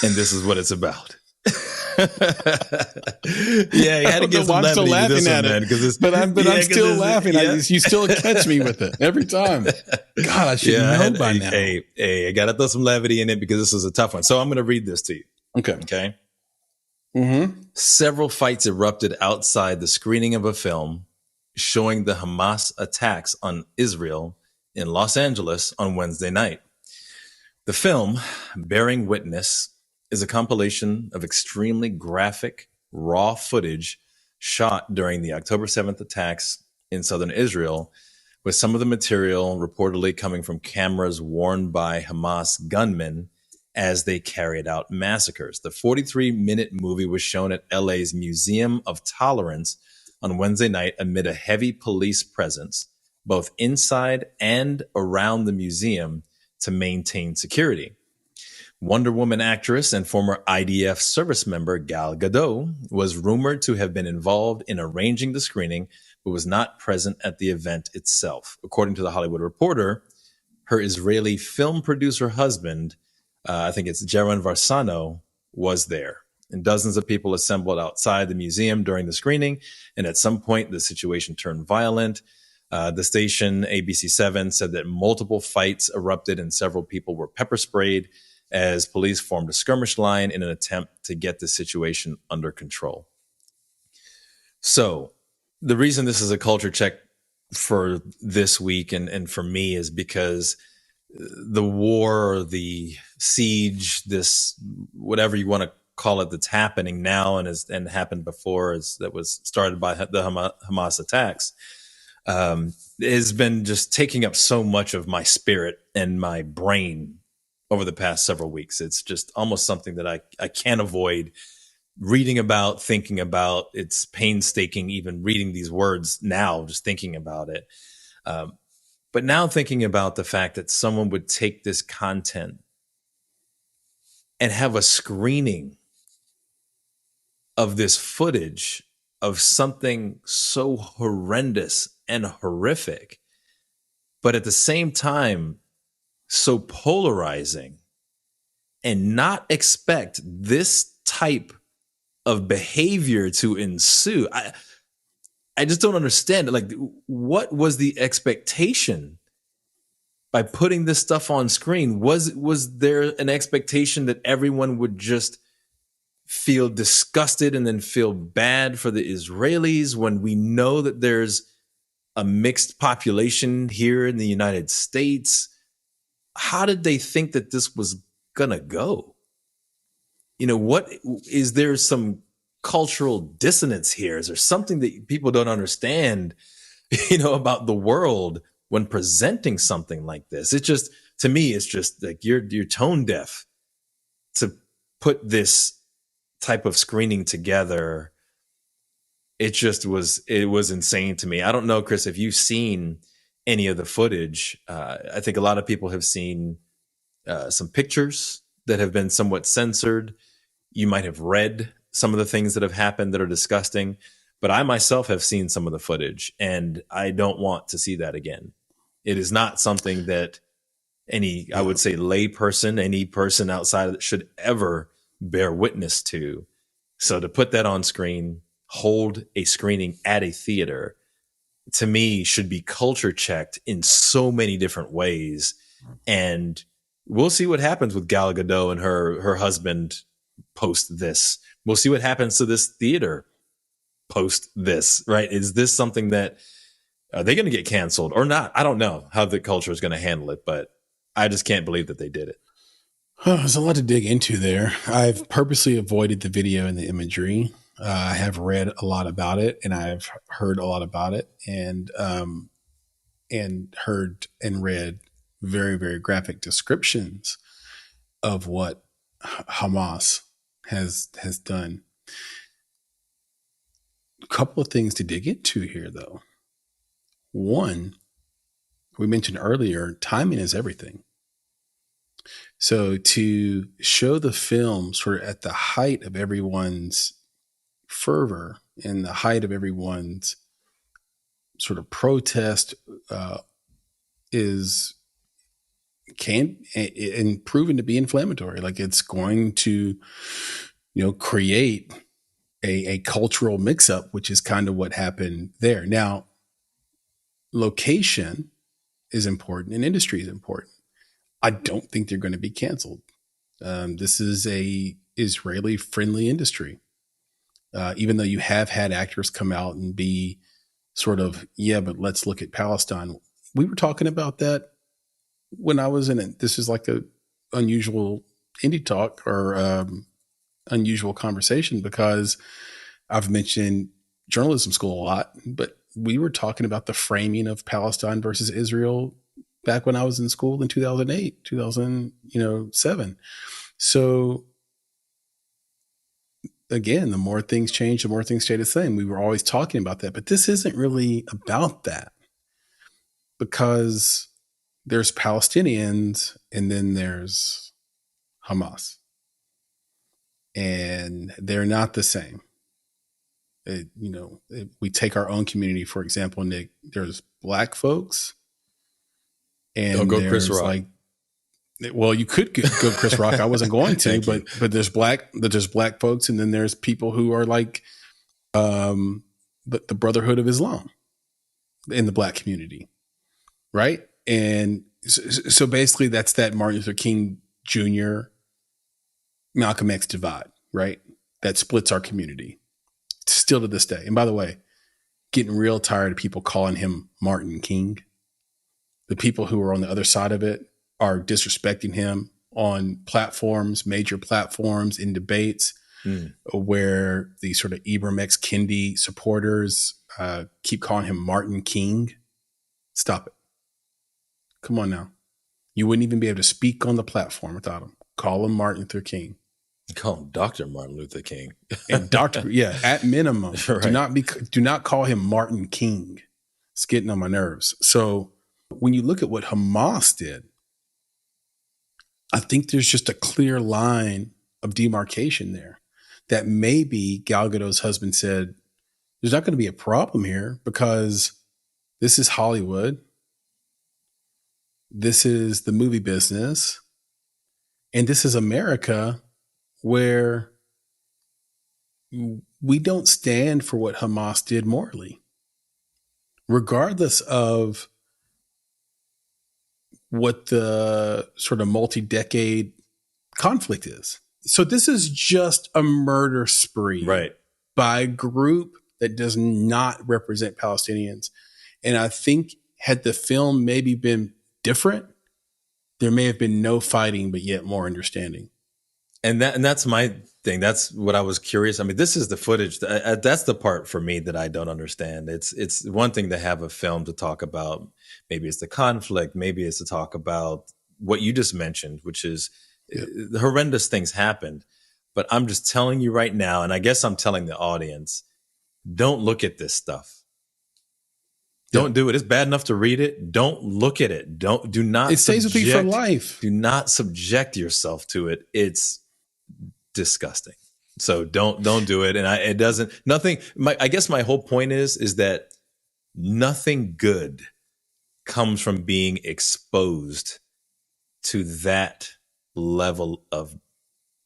And this is what it's about. Yeah, you had to get some I'm still laughing at it, but I'm still laughing. Yeah. You still catch me with it every time. God, I should know by now. Hey, I got to throw some levity in it because this is a tough one. So I'm going to read this to you. Okay. Mm-hmm. Several fights erupted outside the screening of a film showing the Hamas attacks on Israel in Los Angeles on Wednesday night. The film, Bearing Witness, is a compilation of extremely graphic, raw footage shot during the October 7th attacks in southern Israel, with some of the material reportedly coming from cameras worn by Hamas gunmen as they carried out massacres. The 43-minute movie was shown at LA's Museum of Tolerance on Wednesday night amid a heavy police presence, both inside and around the museum, to maintain security. Wonder Woman actress and former IDF service member Gal Gadot was rumored to have been involved in arranging the screening, but was not present at the event itself. According to The Hollywood Reporter, her Israeli film producer husband, I think it's Jaron Varsano, was there. and dozens of people assembled outside the museum during the screening. And at some point, the situation turned violent. The station ABC7 said that multiple fights erupted and several people were pepper sprayed as police formed a skirmish line in an attempt to get the situation under control. So the reason this is a culture check for this week and for me is because the war or the siege, this whatever you want to call it, that's happening now and happened before, that was started by the Hamas attacks, has been just taking up so much of my spirit and my brain over the past several weeks. It's just almost something that I can't avoid reading about, thinking about. It's painstaking even reading these words now, just thinking about it. But now thinking about the fact that someone would take this content and have a screening of this footage of something so horrendous and horrific, but at the same time, so polarizing, and not expect this type of behavior to ensue. I just don't understand it. Like, what was the expectation by putting this stuff on screen? Was there an expectation that everyone would just feel disgusted and then feel bad for the Israelis when we know that there's a mixed population here in the United States? How did they think that this was gonna go? What is there some cultural dissonance here? Is there something that people don't understand, about the world when presenting something like this? It just, to me, it's just like you're tone deaf to put this type of screening together. It was insane to me. I don't know, Chris, if you've seen any of the footage. I think a lot of people have seen some pictures that have been somewhat censored. You might have read some of the things that have happened that are disgusting, but I myself have seen some of the footage, and I don't want to see that again. It is not something that I would say, layperson, any person outside of it should ever bear witness to. So to put that on screen, hold a screening at a theater, to me, should be culture checked in so many different ways. And we'll see what happens with Gal Gadot and her husband post this. We'll see what happens to this theater post this, right? Is this something that, are they going to get canceled or not? I don't know how the culture is going to handle it, but I just can't believe that they did it. There's a lot to dig into there. I've purposely avoided the video and the imagery. I have read a lot about it, and I've heard a lot about it, and heard and read very, very graphic descriptions of what Hamas has done. A couple of things to dig into here, though. One, we mentioned earlier, timing is everything. So to show the film sort of at the height of everyone's fervor and the height of everyone's sort of protest can proven to be inflammatory. Like, it's going to, create a cultural mix-up, which is kind of what happened there. Now, location is important and industry is important. I don't think they're going to be canceled. This is a Israeli-friendly industry. Even though you have had actors come out and be sort of, but let's look at Palestine. We were talking about that when I was in it. This is like a unusual indie talk or unusual conversation, because I've mentioned journalism school a lot, but we were talking about the framing of Palestine versus Israel back when I was in school in 2008, 2007. So again, the more things change, the more things stay the same. We were always talking about that, but this isn't really about that, because there's Palestinians and then there's Hamas, and they're not the same. If we take our own community, for example, Nick, there's Black folks, and Don't go there's Chris Rock. Well, you could go Chris Rock. I wasn't going to, Thank but there's black folks, and then there's people who are like the Brotherhood of Islam in the black community, right? And so basically, that's that Martin Luther King Jr., Malcolm X divide, right? That splits our community still to this day. And by the way, getting real tired of people calling him Martin King. The people who are on the other side of it are disrespecting him on platforms, major platforms, in debates, where the sort of Ibram X. Kendi supporters keep calling him Martin King. Stop it. Come on now. You wouldn't even be able to speak on the platform without him. Call him Martin Luther King. Call him Dr. Martin Luther King. And Dr. Yeah, at minimum, Right. do not call him Martin King. It's getting on my nerves. So when you look at what Hamas did, I think there's just a clear line of demarcation there that maybe Gal Gadot's husband said, there's not going to be a problem here because this is Hollywood. This is the movie business. And this is America, where we don't stand for what Hamas did morally, regardless of what the sort of multi-decade conflict is. So this is just a murder spree, Right. by a group that does not represent Palestinians. And I think had the film maybe been different, there may have been no fighting, but yet more understanding. And that's my thing. That's what I was curious. I mean, this is the footage. That's the part for me that I don't understand. It's one thing to have a film to talk about. Maybe it's the conflict. Maybe it's to talk about what you just mentioned, which is the horrendous things happened. But I'm just telling you right now, and I guess I'm telling the audience, don't look at this stuff. Don't do it. It's bad enough to read it. Don't look at it. Do not. It stays with you for life. Do not subject yourself to it. It's disgusting. So don't do it. And it doesn't. Nothing. I guess my whole point is that nothing good comes from being exposed to that level of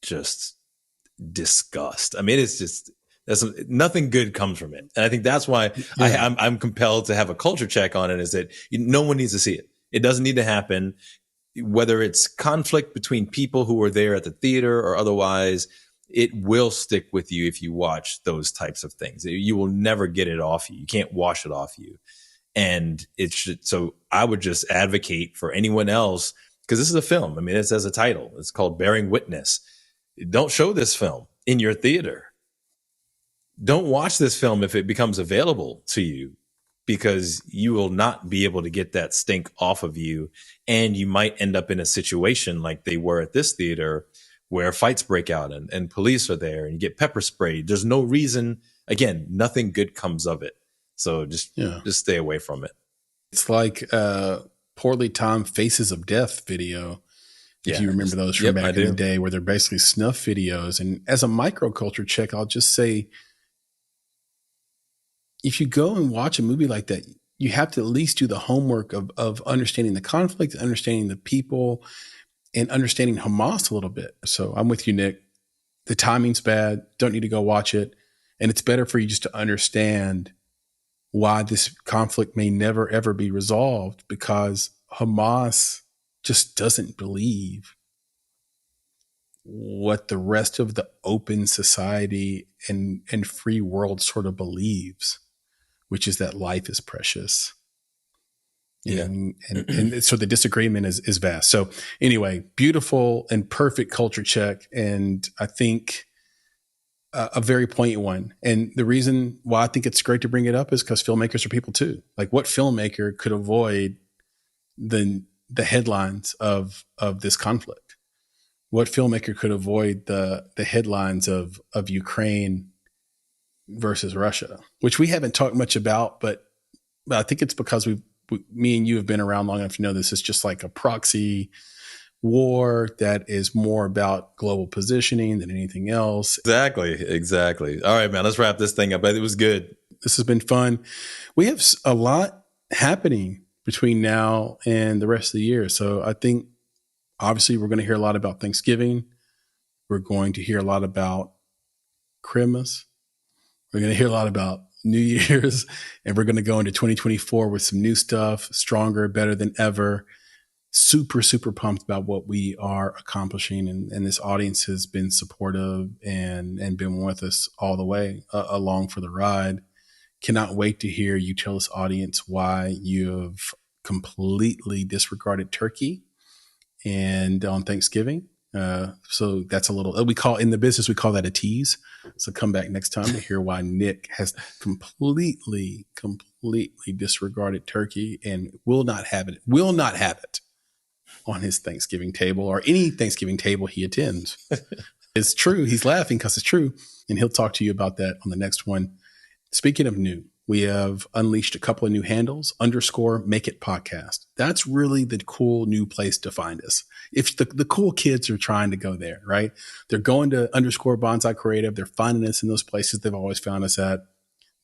just disgust. I mean, it's just. Nothing good comes from it. And I think that's why I'm compelled to have a culture check on it, is that no one needs to see it. It doesn't need to happen, whether it's conflict between people who were there at the theater or otherwise. It will stick with you if you watch those types of things. You will never get it off you. You can't wash it off you. And so I would just advocate for anyone else, because this is a film. I mean, it says a title. It's called Bearing Witness. Don't show this film in your theater. Don't watch this film if it becomes available to you, because you will not be able to get that stink off of you. And you might end up in a situation like they were at this theater, where fights break out and police are there and you get pepper sprayed. There's no reason. Again, nothing good comes of it. So just stay away from it. It's like poorly timed Faces of Death video. If you remember those from back in the day, where they're basically snuff videos. And as a microculture check, I'll just say, if you go and watch a movie like that, you have to at least do the homework of understanding the conflict, understanding the people, and understanding Hamas a little bit. So I'm with you, Nick. The timing's bad. Don't need to go watch it. And it's better for you just to understand why this conflict may never, ever be resolved, because Hamas just doesn't believe what the rest of the open society and free world sort of believes, which is that life is precious. And so the disagreement is vast. So anyway, beautiful and perfect culture check. And I think a very poignant one. And the reason why I think it's great to bring it up is because filmmakers are people too. Like, what filmmaker could avoid the headlines of this conflict? What filmmaker could avoid the headlines of Ukraine versus Russia, which we haven't talked much about, but I think it's because me and you have been around long enough to know this is just like a proxy war that is more about global positioning than anything else. Exactly. All right, man, let's wrap this thing up. It was good. This has been fun. We have a lot happening between now and the rest of the year. So I think Obviously, we're going to hear a lot about Thanksgiving. We're going to hear a lot about Christmas. We're going to hear a lot about New Year's, and we're going to go into 2024 with some new stuff, stronger, better than ever. Super, super pumped about what we are accomplishing. And this audience has been supportive and been with us all the way along for the ride. Cannot wait to hear you tell this audience why you've completely disregarded turkey and on Thanksgiving. So that's a little, in the business, we call that a tease. So come back next time to hear why Nick has completely disregarded turkey and will not have it on his Thanksgiving table or any Thanksgiving table he attends. It's true. He's laughing because it's true. And he'll talk to you about that on the next one. Speaking of new, we have unleashed a couple of new handles, _Make It Podcast. That's really the cool new place to find us. If the cool kids are trying to go there, right? They're going to _Bonsai Creative. They're finding us in those places they've always found us at.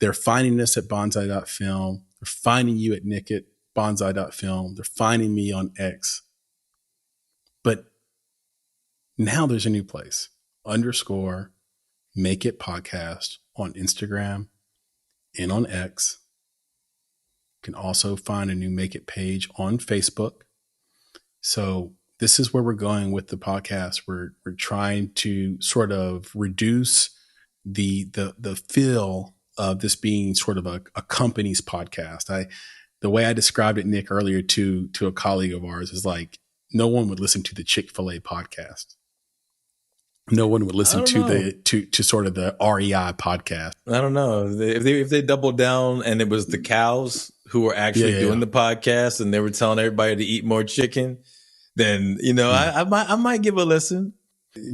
They're finding us at bonsai.film. They're finding you at Nick at bonsai.film. They're finding me on X. But now there's a new place, _Make It Podcast on Instagram and on X. You can also find a new Make It page on Facebook. So this is where we're going with the podcast. We're trying to sort of reduce the feel of this being sort of a company's podcast. The way I described it, Nick, earlier to a colleague of ours is like, no one would listen to the Chick-fil-A podcast. No one would listen to sort of the REI podcast. I don't know if they doubled down and it was the cows who were actually doing the podcast and they were telling everybody to eat more chicken. Then I might give a listen.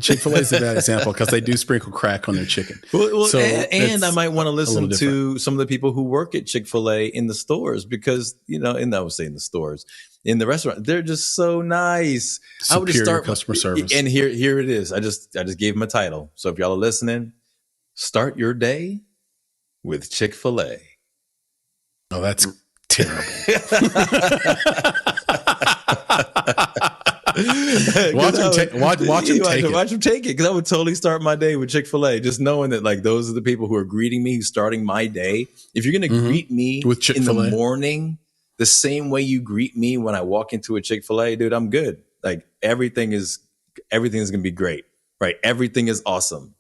Chick-fil-A is a bad example because they do sprinkle crack on their chicken. Well, so and I might want to listen to some of the people who work at Chick-fil-A in the stores because, and I would say in the stores, in the restaurant, they're just so nice. Superior, I would just start customer service. And here it is. I just gave them a title. So if y'all are listening, start your day with Chick-fil-A. Oh, that's terrible. Watch him take it, because I would totally start my day with Chick-fil-A, just knowing that like those are the people who are greeting me, who's starting my day. If you're going to greet me with Chick-fil-A in the morning, the same way you greet me when I walk into a Chick-fil-A, dude, I'm good. Like everything is going to be great, right? Everything is awesome,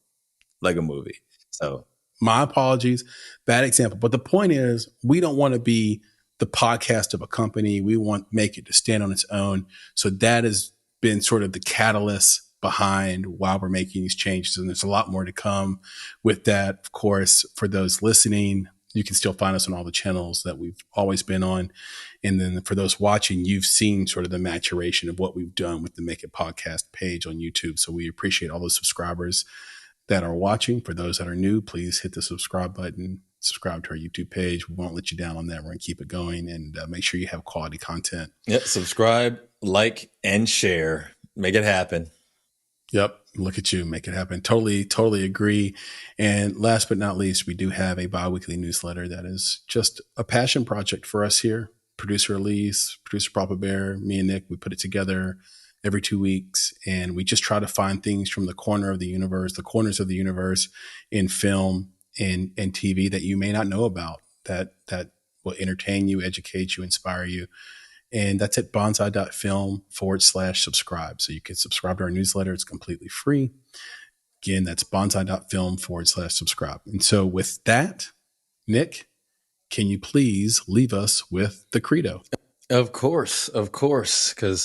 like a movie. So my apologies, bad example. But the point is, we don't want to be the podcast of a company. We want Make It to stand on its own. So that has been sort of the catalyst behind why we're making these changes. And there's a lot more to come with that. Of course, for those listening, you can still find us on all the channels that we've always been on. And then for those watching, you've seen sort of the maturation of what we've done with the Make It Podcast page on YouTube. So we appreciate all those subscribers that are watching. For those that are new, please hit the subscribe button. Subscribe to our YouTube page. We won't let you down on that. We're going to keep it going and make sure you have quality content. Yep. Subscribe, like, and share. Make it happen. Yep. Look at you. Make it happen. Totally agree. And last but not least, we do have a bi-weekly newsletter that is just a passion project for us here. Producer Elise, producer Papa Bear, me and Nick, we put it together every 2 weeks. And we just try to find things from the corners of the universe in film and TV that you may not know about, that will entertain you, educate you, inspire you. And that's at bonsai.film/subscribe. So you can subscribe to our newsletter. It's completely free. Again, that's bonsai.film/subscribe. And so with that, Nick, can you please leave us with the credo? Of course. Because,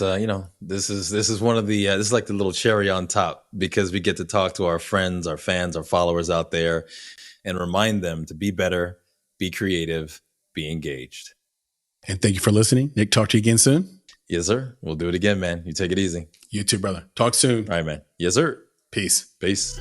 this is one of the, this is like the little cherry on top, because we get to talk to our friends, our fans, our followers out there and remind them to be better, be creative, be engaged. And thank you for listening. Nick, talk to you again soon. Yes, sir. We'll do it again, man. You take it easy. You too, brother. Talk soon. All right, man. Yes, sir. Peace. Peace.